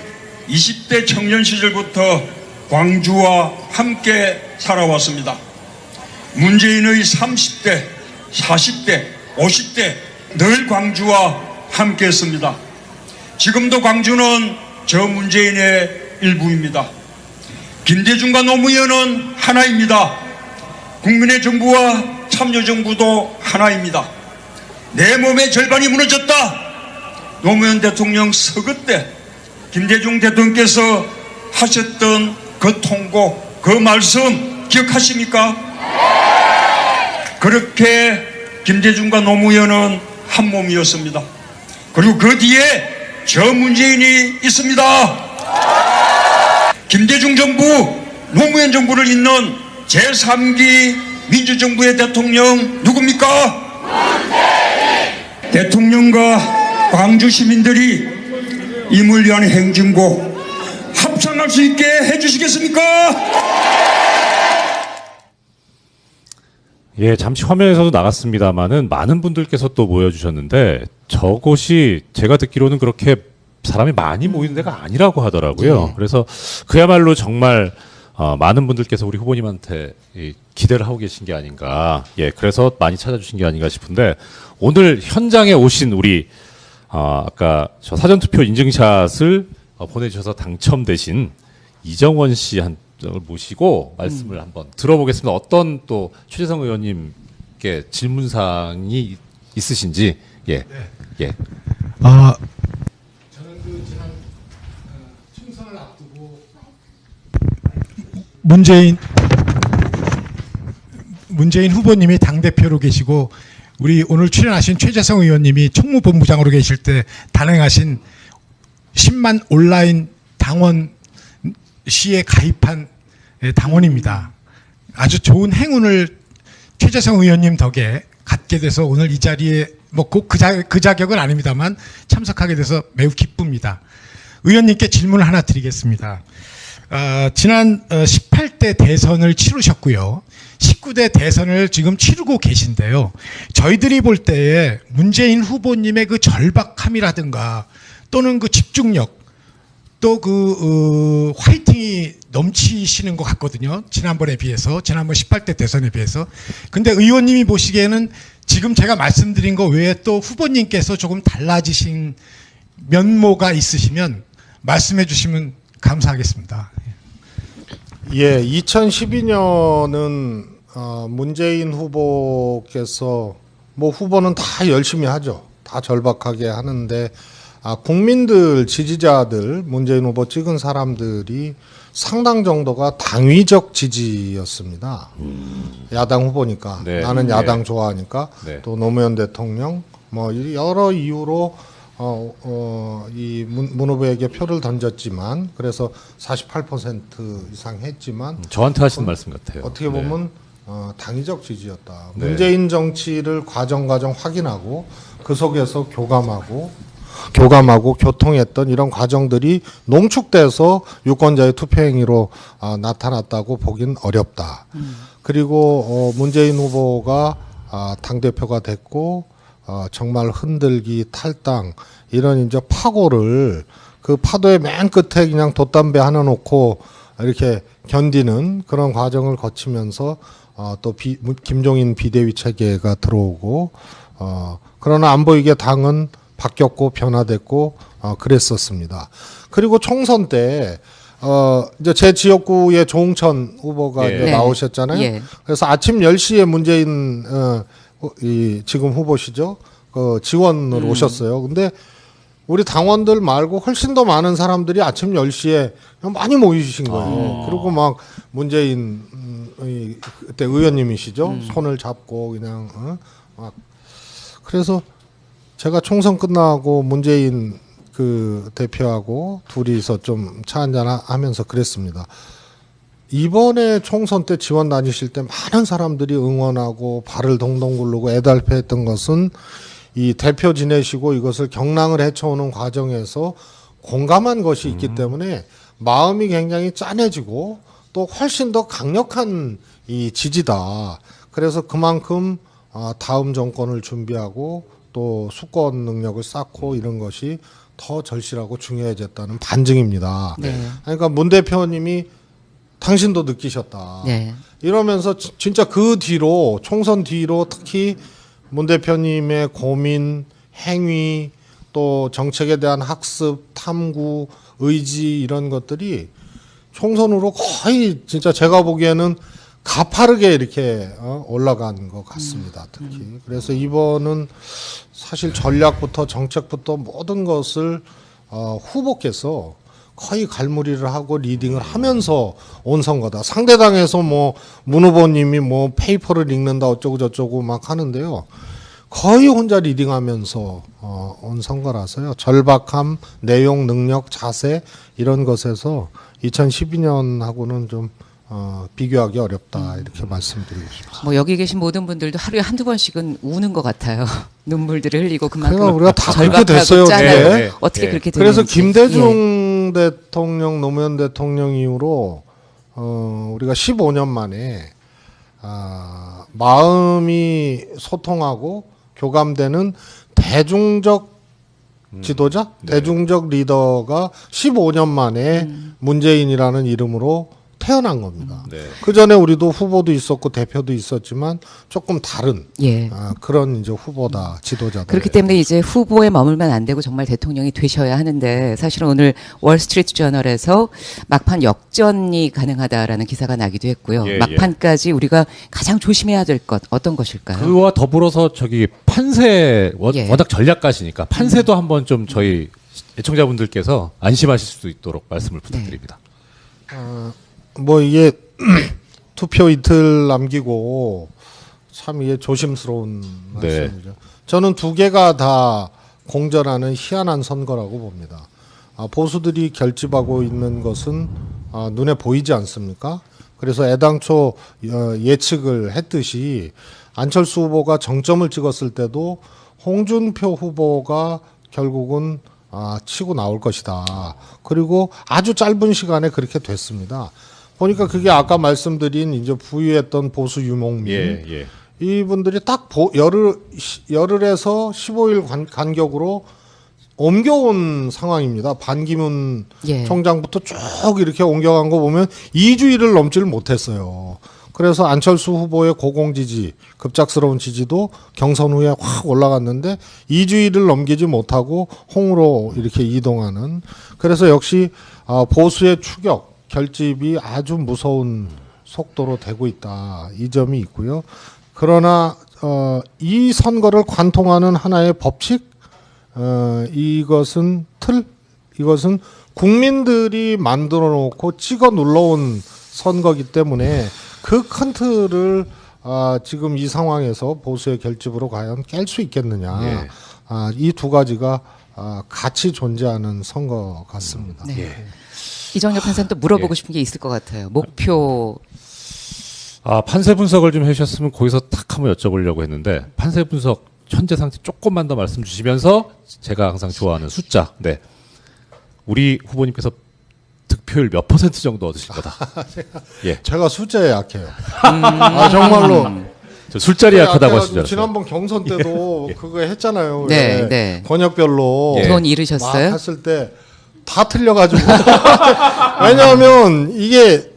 [SPEAKER 4] 20대 청년 시절부터 광주와 함께 살아왔습니다. 문재인의 30대, 40대, 50대 늘 광주와 함께 했습니다. 지금도 광주는 저 문재인의 일부입니다. 김대중과 노무현은 하나입니다. 국민의 정부와 참여정부도 하나입니다. 내 몸의 절반이 무너졌다. 노무현 대통령 서거 때 김대중 대통령께서 하셨던 그 통고, 그 말씀 기억하십니까? 그렇게 김대중과 노무현은 한 몸이었습니다. 그리고 그 뒤에 저 문재인이 있습니다. 김대중 정부, 노무현 정부를 잇는 제3기 민주정부의 대통령 누굽니까? 문재인! 대통령과 광주 시민들이 임을 위한 행진곡 합창할 수 있게 해주시겠습니까?
[SPEAKER 3] 예, 잠시 화면에서도 나갔습니다만은 많은 분들께서 또 모여주셨는데 저곳이 제가 듣기로는 그렇게 사람이 많이 모이는 데가 아니라고 하더라고요. 그래서 그야말로 정말 많은 분들께서 우리 후보님한테 기대를 하고 계신 게 아닌가. 예, 그래서 많이 찾아주신 게 아닌가 싶은데 오늘 현장에 오신 우리 아까 저 사전투표 인증샷을 보내주셔서 당첨되신 이정원 씨 한 모시고 말씀을 한번 들어보겠습니다. 어떤 또 최재성 의원님께 질문사항이 있으신지. 예.
[SPEAKER 5] 네.
[SPEAKER 3] 예.
[SPEAKER 5] 저는 그 지난 총선을 앞두고 문재인 후보님이 당 대표로 계시고 우리 오늘 출연하신 최재성 의원님이 총무본부장으로 계실 때 단행하신 10만 온라인 당원 시에 가입한 당원입니다. 아주 좋은 행운을 최재성 의원님 덕에 갖게 돼서 오늘 이 자리에 뭐 꼭 그 자격은 아닙니다만 참석하게 돼서 매우 기쁩니다. 의원님께 질문을 하나 드리겠습니다. 지난 18대 대선을 치르셨고요. 19대 대선을 지금 치르고 계신데요. 저희들이 볼 때에 문재인 후보님의 그 절박함이라든가 또는 그 집중력 또 그 화이팅이 넘치시는 것 같거든요. 지난번 18대 대선에 비해서. 근데 의원님이 보시기에는 지금 제가 말씀드린 거 외에 또 후보님께서 조금 달라지신 면모가 있으시면 말씀해 주시면 감사하겠습니다.
[SPEAKER 1] 예, 2012년은 문재인 후보께서 뭐 후보는 다 열심히 하죠. 다 절박하게 하는데 국민들 지지자들 문재인 후보 찍은 사람들이 상당 정도가 당위적 지지였습니다. 야당 후보니까
[SPEAKER 3] 네.
[SPEAKER 1] 나는 야당 좋아하니까
[SPEAKER 3] 네.
[SPEAKER 1] 또 노무현 대통령 뭐 여러 이유로 이 문 후보에게 표를 던졌지만 그래서 48% 이상 했지만
[SPEAKER 3] 저한테 하시는 말씀 같아요.
[SPEAKER 1] 어떻게 보면 당위적 지지였다.
[SPEAKER 3] 네.
[SPEAKER 1] 문재인 정치를 과정 확인하고 그 속에서 교감하고 교통했던 이런 과정들이 농축돼서 유권자의 투표행위로 나타났다고 보긴 어렵다. 그리고 문재인 후보가 당대표가 됐고 정말 흔들기, 탈당 이런 이제 파고를 그 파도의 맨 끝에 그냥 돛담배 하나 놓고 이렇게 견디는 그런 과정을 거치면서 또 김종인 비대위 체계가 들어오고 그러나 안 보이게 당은 바뀌었고 변화됐고 그랬었습니다. 그리고 총선 때 이제 제 지역구의 조홍천 후보가
[SPEAKER 3] 예.
[SPEAKER 1] 이제
[SPEAKER 2] 네.
[SPEAKER 1] 나오셨잖아요.
[SPEAKER 2] 예.
[SPEAKER 1] 그래서 아침 10시에 문재인 이 지금 후보시죠. 그 지원으로 오셨어요. 근데 우리 당원들 말고 훨씬 더 많은 사람들이 아침 10시에 많이 모이신 거예요. 그리고 막 문재인 그때 의원님이시죠. 손을 잡고 그냥 막 그래서 제가 총선 끝나고 문재인 그 대표하고 둘이서 좀 차 한잔 하면서 그랬습니다. 이번에 총선 때 지원 다니실 때 많은 사람들이 응원하고 발을 동동 구르고 애달패했던 것은 이 대표 지내시고 이것을 경랑을 헤쳐오는 과정에서 공감한 것이 있기 때문에 마음이 굉장히 짠해지고 또 훨씬 더 강력한 이 지지다. 그래서 그만큼 다음 정권을 준비하고 또 수권 능력을 쌓고 이런 것이 더 절실하고 중요해졌다는 반증입니다.
[SPEAKER 2] 네.
[SPEAKER 1] 그러니까 문 대표님이 당신도 느끼셨다.
[SPEAKER 2] 네.
[SPEAKER 1] 이러면서 진짜 그 뒤로 총선 뒤로 특히 문 대표님의 고민, 행위 또 정책에 대한 학습, 탐구, 의지 이런 것들이 총선으로 거의 진짜 제가 보기에는 가파르게 이렇게 올라간 것 같습니다. 특히 그래서 이번은 사실 전략부터 정책부터 모든 것을 후보께서 거의 갈무리를 하고 리딩을 하면서 온 선거다. 상대당에서 뭐 문 후보님이 뭐 페이퍼를 읽는다 어쩌고 저쩌고 막 하는데요. 거의 혼자 리딩하면서 온 선거라서요. 절박함, 내용, 능력, 자세 이런 것에서 2012년하고는 좀 비교하기 어렵다 이렇게 말씀드리고 싶습니다.
[SPEAKER 2] 뭐 여기 계신 모든 분들도 하루에 한두 번씩은 우는 것 같아요. 눈물들을 흘리고 그만큼
[SPEAKER 1] 그러니까 우리가 다 그렇게
[SPEAKER 2] 절박하고
[SPEAKER 1] 됐어요.
[SPEAKER 2] 짠하고
[SPEAKER 3] 네.
[SPEAKER 2] 어떻게
[SPEAKER 3] 네.
[SPEAKER 2] 그렇게 되는지.
[SPEAKER 1] 그래서
[SPEAKER 2] 예.
[SPEAKER 1] 김대중 대통령, 노무현 대통령 이후로 우리가 15년 만에 마음이 소통하고 교감되는 대중적 지도자, 대중적 리더가 15년 만에 문재인이라는 이름으로 태어난 겁니다.
[SPEAKER 3] 네.
[SPEAKER 1] 그 전에 우리도 후보도 있었고 대표도 있었지만 조금 다른
[SPEAKER 2] 예.
[SPEAKER 1] 그런 이제 후보다 지도자다.
[SPEAKER 2] 그렇기 때문에 이제 후보에 머물면 안 되고 정말 대통령이 되셔야 하는데 사실은 오늘 월스트리트 저널에서 막판 역전이 가능하다라는 기사가 나기도 했고요.
[SPEAKER 3] 예,
[SPEAKER 2] 막판까지 우리가 가장 조심해야 될 것 어떤 것일까요?
[SPEAKER 3] 그와 더불어서 저기 판세
[SPEAKER 2] 예.
[SPEAKER 3] 워낙 전략가시니까 판세도 한번 좀 저희 애청자분들께서 안심하실 수 있도록 말씀을 부탁드립니다.
[SPEAKER 1] 뭐 이게 투표 이틀 남기고 참 이게 조심스러운
[SPEAKER 3] 네.
[SPEAKER 1] 말씀이죠. 저는 두 개가 다 공전하는 희한한 선거라고 봅니다. 보수들이 결집하고 있는 것은 눈에 보이지 않습니까? 그래서 애당초 예측을 했듯이 안철수 후보가 정점을 찍었을 때도 홍준표 후보가 결국은 치고 나올 것이다. 그리고 아주 짧은 시간에 그렇게 됐습니다. 보니까 그게 아까 말씀드린 이제 부유했던 보수 유목민
[SPEAKER 3] 예.
[SPEAKER 1] 이분들이 딱 열흘에서 15일 간격으로 옮겨온 상황입니다. 반기문
[SPEAKER 2] 예.
[SPEAKER 1] 총장부터 쭉 이렇게 옮겨간 거 보면 2주일을 넘지를 못했어요. 그래서 안철수 후보의 고공 지지, 급작스러운 지지도 경선 후에 확 올라갔는데 2주일을 넘기지 못하고 홍으로 이렇게 이동하는. 그래서 역시 보수의 추격, 결집이 아주 무서운 속도로 되고 있다. 이 점이 있고요. 그러나 이 선거를 관통하는 하나의 법칙, 이것은 이것은 국민들이 만들어 놓고 찍어 눌러온 선거기 때문에 그 큰 틀을 지금 이 상황에서 보수의 결집으로 과연 깰 수 있겠느냐.
[SPEAKER 3] 예.
[SPEAKER 1] 이 두 가지가 같이 존재하는 선거 같습니다.
[SPEAKER 2] 네. 이정렬 판사는 또 물어보고 싶은 게 있을 것 같아요. 목표.
[SPEAKER 3] 판세 분석을 좀 해주셨으면 거기서 탁 한번 여쭤보려고 했는데 판세 분석 현재 상태 조금만 더 말씀 주시면서 제가 항상 좋아하는 숫자. 네. 우리 후보님께서 득표율 몇 % 정도 얻으실 거다. 예.
[SPEAKER 1] 제가 숫자에 약해요. 정말로.
[SPEAKER 3] 저 술자리 약하다고
[SPEAKER 1] 약해가지고
[SPEAKER 3] 하시죠.
[SPEAKER 1] 지난번 경선 때도 그거 했잖아요.
[SPEAKER 2] 네,
[SPEAKER 1] 왜
[SPEAKER 2] 네.
[SPEAKER 1] 권역별로
[SPEAKER 3] 예.
[SPEAKER 2] 돈 잃으셨어요?
[SPEAKER 1] 막 했을 때 다 틀려가지고 왜냐하면 이게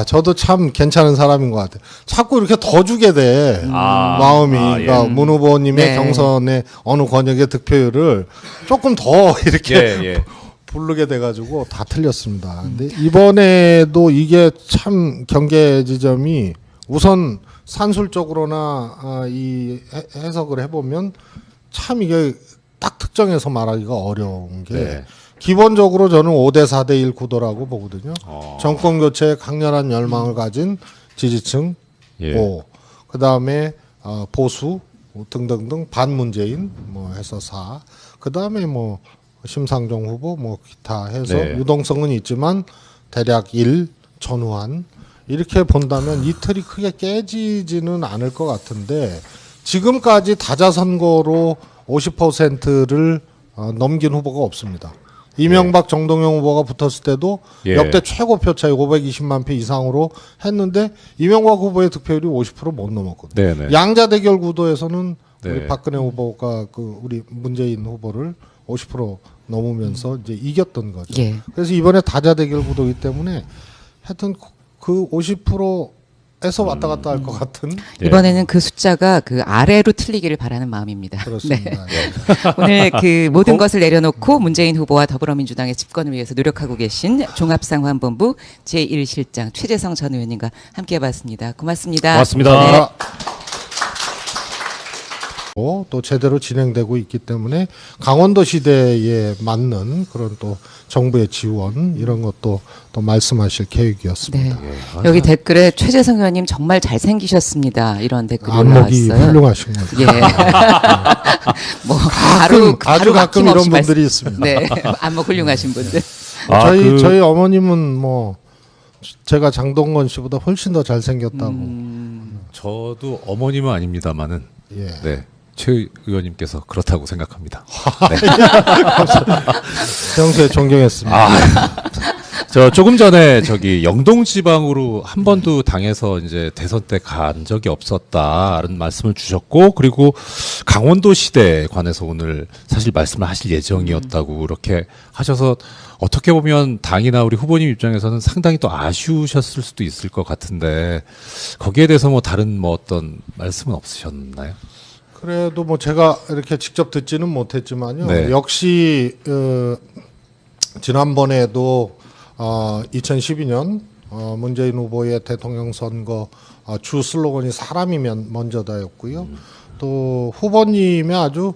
[SPEAKER 1] 저도 참 괜찮은 사람인 것 같아요. 자꾸 이렇게 더 주게 돼 마음이.
[SPEAKER 3] 예.
[SPEAKER 1] 그러니까 문 후보님의
[SPEAKER 2] 네.
[SPEAKER 1] 경선의 어느 권역의 득표율을 조금 더 이렇게
[SPEAKER 3] 예.
[SPEAKER 1] 부르게 돼가지고 다 틀렸습니다. 근데 이번에도 이게 참 경계 지점이 우선 산술적으로나 이 해석을 해보면 참 이게 딱 특정해서 말하기가 어려운 게
[SPEAKER 3] 네.
[SPEAKER 1] 기본적으로 저는 5대 4대 1 구도라고 보거든요.
[SPEAKER 3] 어.
[SPEAKER 1] 정권 교체에 강렬한 열망을 가진 지지층
[SPEAKER 3] 예.
[SPEAKER 1] 5, 그 다음에 보수 등등등 반문재인 뭐 해서 4, 그 다음에 뭐 심상정 후보 뭐 기타 해서
[SPEAKER 3] 네.
[SPEAKER 1] 유동성은 있지만 대략 1, 전후한 이렇게 본다면 이 틀이 크게 깨지지는 않을 것 같은데 지금까지 다자선거로 50%를 넘긴 후보가 없습니다. 이명박 정동영 후보가 붙었을 때도
[SPEAKER 3] 예.
[SPEAKER 1] 역대 최고 표 차이 520만 표 이상으로 했는데 이명박 후보의 득표율이 50%못 넘었거든요.
[SPEAKER 3] 네네.
[SPEAKER 1] 양자 대결 구도에서는
[SPEAKER 3] 네.
[SPEAKER 1] 우리 박근혜 후보가 우리 문재인 후보를 50% 넘으면서 이제 이겼던 거죠.
[SPEAKER 2] 예.
[SPEAKER 1] 그래서 이번에 다자 대결 구도이기 때문에 하여튼 그 50%에서 왔다 갔다 할 것 같은
[SPEAKER 3] 예.
[SPEAKER 2] 이번에는 그 숫자가 그 아래로 틀리기를 바라는 마음입니다.
[SPEAKER 1] 그렇습니다.
[SPEAKER 2] 네.
[SPEAKER 1] 예.
[SPEAKER 2] 오늘 그 모든 것을 내려놓고 문재인 후보와 더불어민주당의 집권을 위해서 노력하고 계신 종합상황본부 제1실장 최재성 전 의원님과 함께해봤습니다. 고맙습니다.
[SPEAKER 3] 고맙습니다.
[SPEAKER 2] 네.
[SPEAKER 1] 또 제대로 진행되고 있기 때문에 강원도 시대에 맞는 그런 또 정부의 지원 이런 것도 또 말씀하실 계획이었습니다.
[SPEAKER 2] 네. 여기 댓글에 최재성 의원님 정말 잘생기셨습니다. 이런 댓글이
[SPEAKER 1] 안목이
[SPEAKER 2] 올라왔어요.
[SPEAKER 1] 훌륭하신 거죠.
[SPEAKER 2] 예. 뭐 가루
[SPEAKER 1] 아주 가끔 이런
[SPEAKER 2] 아낌없이
[SPEAKER 1] 분들이 있습니다.
[SPEAKER 2] 네. 안목 훌륭하신 분들.
[SPEAKER 1] 저희 어머님은 뭐 제가 장동건 씨보다 훨씬 더 잘생겼다고.
[SPEAKER 3] 저도 어머님은 아닙니다만은
[SPEAKER 1] 예.
[SPEAKER 3] 네. 최 의원님께서 그렇다고 생각합니다.
[SPEAKER 1] 평소에 존경했습니다.
[SPEAKER 3] 저 조금 전에 저기 영동 지방으로 한 번도 당에서 이제 대선 때 간 적이 없었다라는 말씀을 주셨고, 그리고 강원도 시대에 관해서 오늘 사실 말씀을 하실 예정이었다고 그렇게 하셔서 어떻게 보면 당이나 우리 후보님 입장에서는 상당히 또 아쉬우셨을 수도 있을 것 같은데 거기에 대해서 뭐 다른 뭐 어떤 말씀은 없으셨나요?
[SPEAKER 1] 그래도 뭐 제가 이렇게 직접 듣지는 못했지만요.
[SPEAKER 3] 네.
[SPEAKER 1] 역시 지난번에도 2012년 문재인 후보의 대통령 선거 주 슬로건이 사람이면 먼저다였고요. 또 후보님의 아주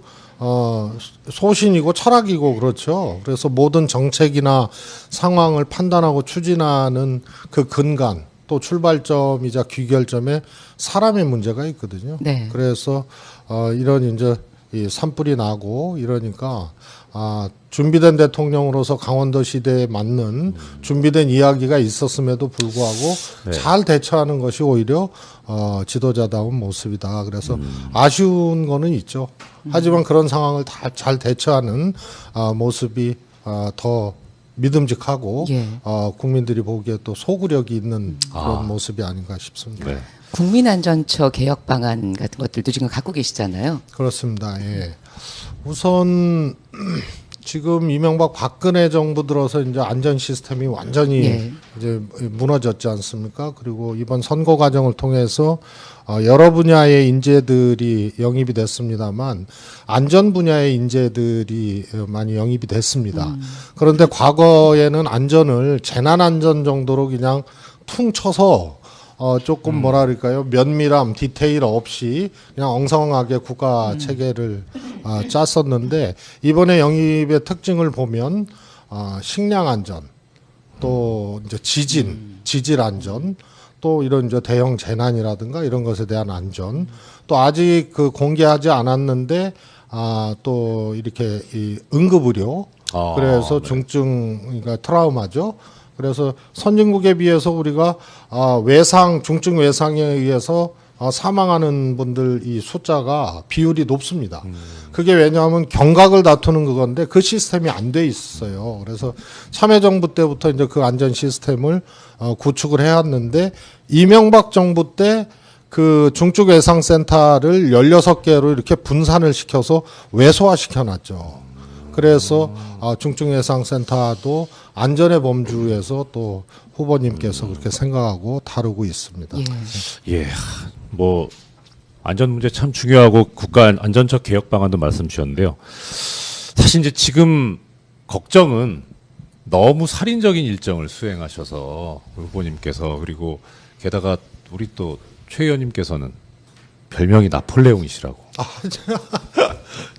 [SPEAKER 1] 소신이고 철학이고 그렇죠. 그래서 모든 정책이나 상황을 판단하고 추진하는 그 근간 또 출발점이자 귀결점에 사람의 문제가 있거든요.
[SPEAKER 2] 네.
[SPEAKER 1] 그래서 이런 이제 이 산불이 나고 이러니까 준비된 대통령으로서 강원도 시대에 맞는 준비된 이야기가 있었음에도 불구하고
[SPEAKER 3] 네.
[SPEAKER 1] 잘 대처하는 것이 오히려 지도자다운 모습이다. 그래서 아쉬운 거는 있죠. 하지만 그런 상황을 다 잘 대처하는 모습이 더 믿음직하고
[SPEAKER 2] 예.
[SPEAKER 1] 국민들이 보기에 또 소구력이 있는 그런 모습이 아닌가 싶습니다.
[SPEAKER 3] 네.
[SPEAKER 2] 국민안전처 개혁 방안 같은 것들도 지금 갖고 계시잖아요.
[SPEAKER 1] 그렇습니다. 예. 우선 지금 이명박 박근혜 정부 들어서 이제 안전 시스템이 완전히
[SPEAKER 2] 예.
[SPEAKER 1] 이제 무너졌지 않습니까? 그리고 이번 선거 과정을 통해서 여러 분야의 인재들이 영입이 됐습니다만 안전 분야의 인재들이 많이 영입이 됐습니다. 그런데 과거에는 안전을 재난 안전 정도로 그냥 퉁 쳐서 조금 뭐라 그럴까요? 면밀함, 디테일 없이 그냥 엉성하게 국가 체계를 짰었는데 이번에 영입의 특징을 보면 식량 안전, 또 이제 지질 안전, 또 이런 이제 대형 재난이라든가 이런 것에 대한 안전, 또 아직 그 공개하지 않았는데 또 이렇게 이 응급의료, 그래서 중증 그러니까 트라우마죠. 그래서 선진국에 비해서 우리가 중증 외상에 의해서 사망하는 분들 이 숫자가 비율이 높습니다. 그게 왜냐하면 경각을 다투는 그건데 그 시스템이 안 돼 있어요. 그래서 참여정부 때부터 이제 그 안전 시스템을 구축을 해왔는데 이명박 정부 때 그 중증 외상센터를 16개로 이렇게 분산을 시켜서 외소화시켜 놨죠. 그래서 중증예상센터도 안전의 범주에서 또 후보님께서 그렇게 생각하고 다루고 있습니다.
[SPEAKER 2] 예.
[SPEAKER 3] 예, 뭐 안전 문제 참 중요하고 국가 안전처 개혁 방안도 말씀 주셨는데요. 사실 이제 지금 걱정은 너무 살인적인 일정을 수행하셔서 후보님께서 그리고 게다가 우리 또 최 의원님께서는 별명이 나폴레옹이시라고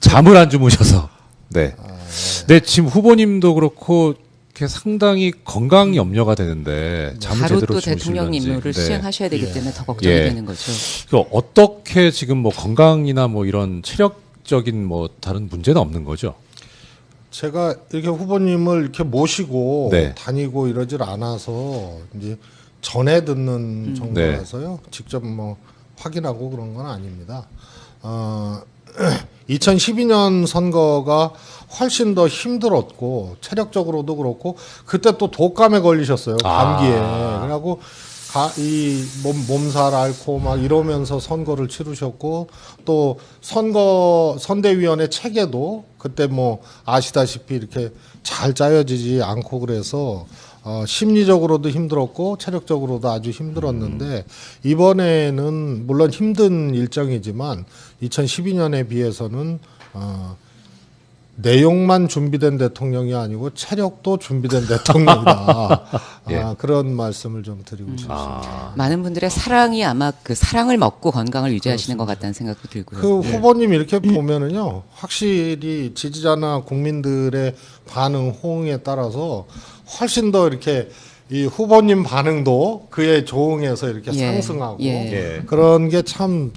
[SPEAKER 3] 잠을 안 주무셔서 네. 네, 지금 후보님도 그렇고 이렇게 상당히 건강 염려가 되는데 잠을
[SPEAKER 2] 바로
[SPEAKER 3] 제대로
[SPEAKER 2] 또
[SPEAKER 3] 주무실런지.
[SPEAKER 2] 대통령 임무를
[SPEAKER 3] 네.
[SPEAKER 2] 수행하셔야 되기 때문에 더 걱정이
[SPEAKER 3] 예.
[SPEAKER 2] 되는 거죠.
[SPEAKER 3] 그 어떻게 지금 뭐 건강이나 뭐 이런 체력적인 뭐 다른 문제는 없는 거죠?
[SPEAKER 1] 제가 이렇게 후보님을 이렇게 모시고
[SPEAKER 3] 네.
[SPEAKER 1] 다니고 이러질 않아서 이제 전해 듣는 정도라서요. 직접 뭐 확인하고 그런 건 아닙니다. 2012년 선거가 훨씬 더 힘들었고 체력적으로도 그렇고 그때 또 독감에 걸리셨어요. 감기에. 그래갖고 이 몸살 앓고 막 이러면서 선거를 치르셨고 또 선대위원회 체계도 그때 뭐 아시다시피 이렇게 잘 짜여지지 않고 그래서 심리적으로도 힘들었고 체력적으로도 아주 힘들었는데 이번에는 물론 힘든 일정이지만 2012년에 비해서는 내용만 준비된 대통령이 아니고 체력도 준비된 대통령이다.
[SPEAKER 3] 예.
[SPEAKER 1] 그런 말씀을 좀 드리고 싶습니다.
[SPEAKER 2] 많은 분들의 사랑이 아마 그 사랑을 먹고 건강을 유지하시는 것 같다는 생각도 들고요.
[SPEAKER 1] 그 후보님 이렇게 보면은요, 확실히 지지자나 국민들의 반응, 호응에 따라서 훨씬 더 이렇게 이 후보님 반응도 그에 조응해서 이렇게
[SPEAKER 2] 예,
[SPEAKER 1] 상승하고
[SPEAKER 2] 예.
[SPEAKER 1] 그런 게 참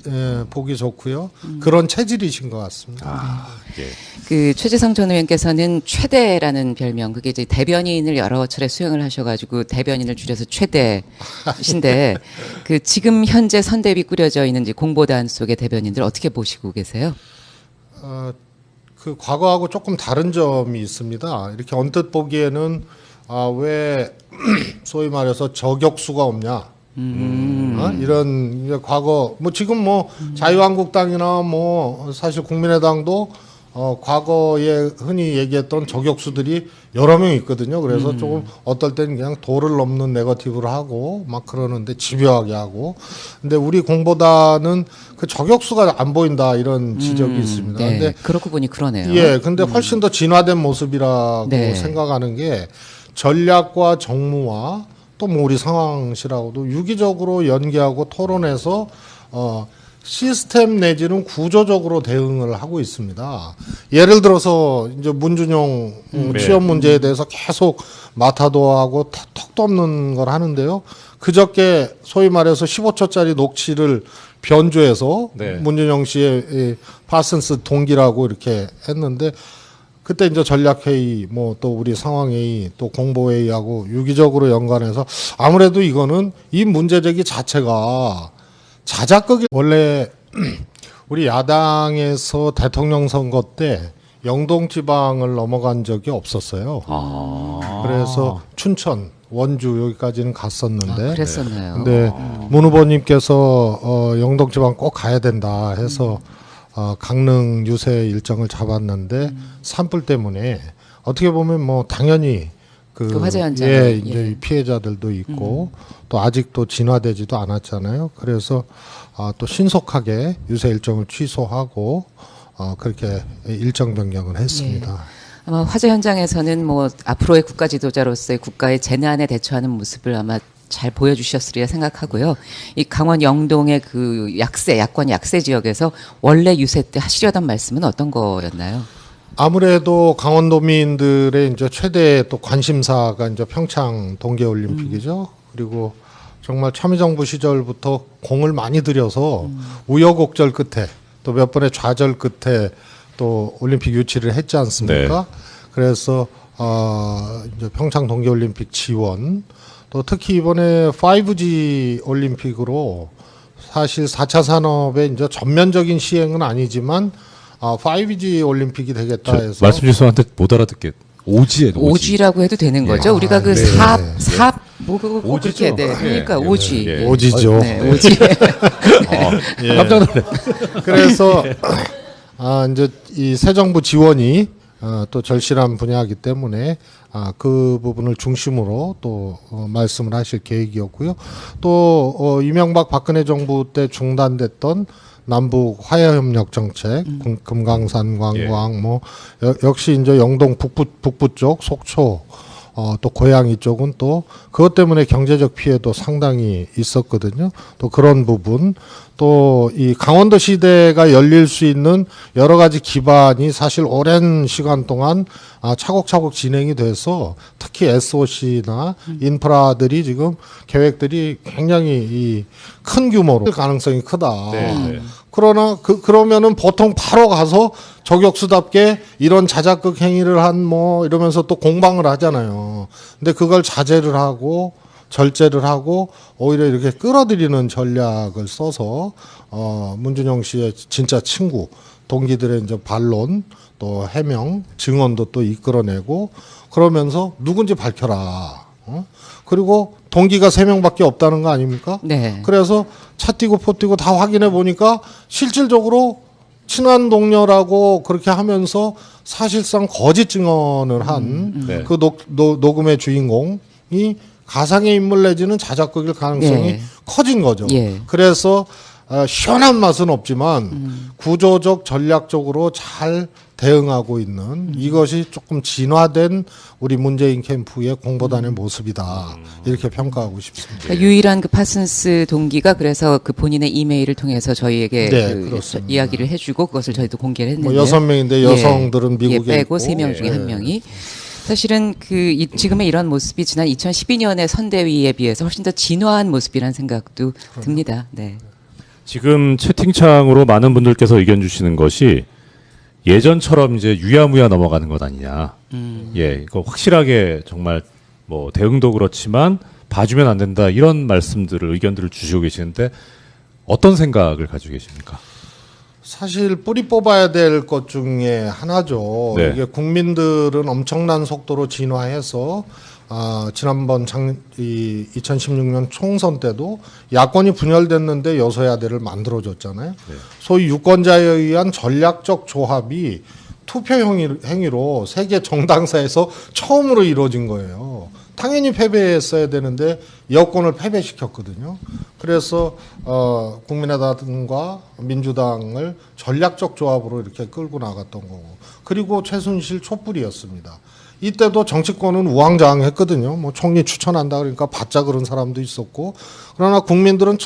[SPEAKER 1] 보기 좋고요. 그런 체질이신 것 같습니다.
[SPEAKER 3] 예.
[SPEAKER 2] 그 최재성 전 의원께서는 최대라는 별명, 그게 이제 대변인을 여러 차례 수행을 하셔가지고 대변인을 줄여서 최대신데 그 지금 현재 선대위 꾸려져 있는 이제 공보단 속의 대변인들 어떻게 보시고 계세요?
[SPEAKER 1] 그 과거하고 조금 다른 점이 있습니다. 이렇게 언뜻 보기에는 왜 소위 말해서 저격수가 없냐? 이런 이제 과거 뭐 지금 뭐 자유한국당이나 뭐 사실 국민의당도 과거에 흔히 얘기했던 저격수들이 여러 명 있거든요. 그래서 조금 어떨 때는 그냥 도를 넘는 네거티브를 하고 막 그러는데 집요하게 하고. 근데 우리 공보다는 그 저격수가 안 보인다 이런 지적이 있습니다.
[SPEAKER 2] 네,
[SPEAKER 1] 근데
[SPEAKER 2] 그렇고 보니 그러네요.
[SPEAKER 1] 예, 근데 훨씬 더 진화된 모습이라고
[SPEAKER 2] 네.
[SPEAKER 1] 생각하는 게 전략과 정무와 또 뭐 우리 상황실하고도 유기적으로 연계하고 토론해서 시스템 내지는 구조적으로 대응을 하고 있습니다. 예를 들어서 이제 문준용 취업 문제에 대해서 계속 마타도하고 턱도 없는 걸 하는데요. 그저께 소위 말해서 15초짜리 녹취를 변조해서
[SPEAKER 3] 네.
[SPEAKER 1] 문준용 씨의 이 파슨스 동기라고 이렇게 했는데 그때 이제 전략회의, 뭐 또 우리 상황회의, 또 공보회의하고 유기적으로 연관해서 아무래도 이거는 이 문제제기 자체가 자작극이 원래 우리 야당에서 대통령 선거 때 영동 지방을 넘어간 적이 없었어요. 그래서 춘천, 원주 여기까지는 갔었는데
[SPEAKER 2] 그랬었나요?
[SPEAKER 1] 근데 문 후보님께서 영동 지방 꼭 가야 된다 해서 강릉 유세 일정을 잡았는데 산불 때문에 어떻게 보면 뭐 당연히
[SPEAKER 2] 그 화재 현장에,
[SPEAKER 1] 예, 이제 피해자들도 있고 또 아직도 진화되지도 않았잖아요. 그래서 또 신속하게 유세 일정을 취소하고 그렇게 일정 변경을 했습니다.
[SPEAKER 2] 아마 화재 현장에서는 뭐 앞으로의 국가 지도자로서의 국가의 재난에 대처하는 모습을 아마 잘 보여주셨으리라 생각하고요. 이 강원 영동의 그 약권 약세 지역에서 원래 유세 때 하시려던 말씀은 어떤 거였나요?
[SPEAKER 1] 아무래도 강원도민들의 이제 최대 또 관심사가 이제 평창 동계올림픽이죠. 그리고 정말 참여정부 시절부터 공을 많이 들여서 우여곡절 끝에 또 몇 번의 좌절 끝에 또 올림픽 유치를 했지 않습니까? 그래서 이제 평창 동계올림픽 지원 또 특히 이번에 5G 올림픽으로 사실 4차 산업의 이제 전면적인 시행은 아니지만 5G 올림픽이 되겠다 해서
[SPEAKER 3] 말씀 죄송한데 못 알아듣게. 오지에
[SPEAKER 2] 오지라고 해도 되는 거죠. 우리가 그
[SPEAKER 1] 네.
[SPEAKER 2] 삽, 뭐 그거 꼭
[SPEAKER 3] 오지죠.
[SPEAKER 2] 그렇게 네. 그러니까
[SPEAKER 3] 예.
[SPEAKER 2] 오지.
[SPEAKER 3] 예.
[SPEAKER 1] 오지죠.
[SPEAKER 2] 네, 오지.
[SPEAKER 3] 깜짝 놀래.
[SPEAKER 1] 그래서 이제 이 새 정부 지원이 또 절실한 분야이기 때문에 그 부분을 중심으로 또 말씀을 하실 계획이었고요. 또 이명박 박근혜 정부 때 중단됐던 남북 화해협력 정책, 금강산 관광 뭐 역시 이제 영동 북부 쪽 속초 또 고양이 쪽은 또 그것 때문에 경제적 피해도 상당히 있었거든요. 또 그런 부분 또 이 강원도 시대가 열릴 수 있는 여러 가지 기반이 사실 오랜 시간 동안 차곡차곡 진행이 돼서 특히 SOC나 인프라들이 지금 계획들이 굉장히 큰 규모로 가능성이 크다. 그러나 그러면은 보통 바로 가서 저격수답게 이런 자작극 행위를 한 뭐 이러면서 또 공방을 하잖아요. 근데 그걸 자제를 하고 절제를 하고 오히려 이렇게 끌어들이는 전략을 써서 문준용 씨의 진짜 친구 동기들의 이제 반론 또 해명 증언도 또 이끌어내고 그러면서 누군지 밝혀라. 그리고 동기가 3명밖에 없다는 거 아닙니까?
[SPEAKER 2] 네.
[SPEAKER 1] 그래서 차 띄고 포 띄고 다 확인해 보니까 실질적으로 친한 동료라고 그렇게 하면서 사실상 거짓 증언을 한
[SPEAKER 3] 네.
[SPEAKER 1] 그 녹음의 주인공이 가상의 인물 내지는 자작극일 가능성이
[SPEAKER 2] 예.
[SPEAKER 1] 커진 거죠.
[SPEAKER 2] 예.
[SPEAKER 1] 그래서 시원한 맛은 없지만 구조적 전략적으로 잘 대응하고 있는 이것이 조금 진화된 우리 문재인 캠프의 공보단의 모습이다 이렇게 평가하고 싶습니다.
[SPEAKER 2] 그러니까 유일한 그 파슨스 동기가 그래서 그 본인의 이메일을 통해서 저희에게
[SPEAKER 1] 네,
[SPEAKER 2] 그
[SPEAKER 1] 그렇습니다.
[SPEAKER 2] 이야기를 해주고 그것을 저희도 공개를
[SPEAKER 1] 뭐
[SPEAKER 2] 했는데요.
[SPEAKER 1] 6명인데 여성들은 미국에
[SPEAKER 2] 빼고
[SPEAKER 1] 있고.
[SPEAKER 2] 3명 중에
[SPEAKER 1] 예.
[SPEAKER 2] 1명이 사실은 지금의 이런 모습이 지난 2012년의 선대위에 비해서 훨씬 더 진화한 모습이라는 생각도 듭니다. 네.
[SPEAKER 3] 지금 채팅창으로 많은 분들께서 의견 주시는 것이 예전처럼 이제 유야무야 넘어가는 것 아니냐. 예, 이거 확실하게 정말 뭐 대응도 그렇지만 봐주면 안 된다 이런 말씀들을 의견들을 주시고 계시는데 어떤 생각을 가지고 계십니까?
[SPEAKER 1] 사실 뿌리 뽑아야 될 것 중에 하나죠.
[SPEAKER 3] 네.
[SPEAKER 1] 이게 국민들은 엄청난 속도로 진화해서 지난번 2016년 총선 때도 야권이 분열됐는데 여소야대를 만들어줬잖아요.
[SPEAKER 3] 네.
[SPEAKER 1] 소위 유권자에 의한 전략적 조합이 투표 행위로 세계 정당사에서 처음으로 이루어진 거예요. 당연히 패배했어야 되는데 여권을 패배시켰거든요. 그래서 국민의당과 민주당을 전략적 조합으로 이렇게 끌고 나갔던 거고, 그리고 최순실 촛불이었습니다. 이때도 정치권은 우왕좌왕했거든요. 뭐 총리 추천한다 그러니까 바짝 그런 사람도 있었고, 그러나 국민들은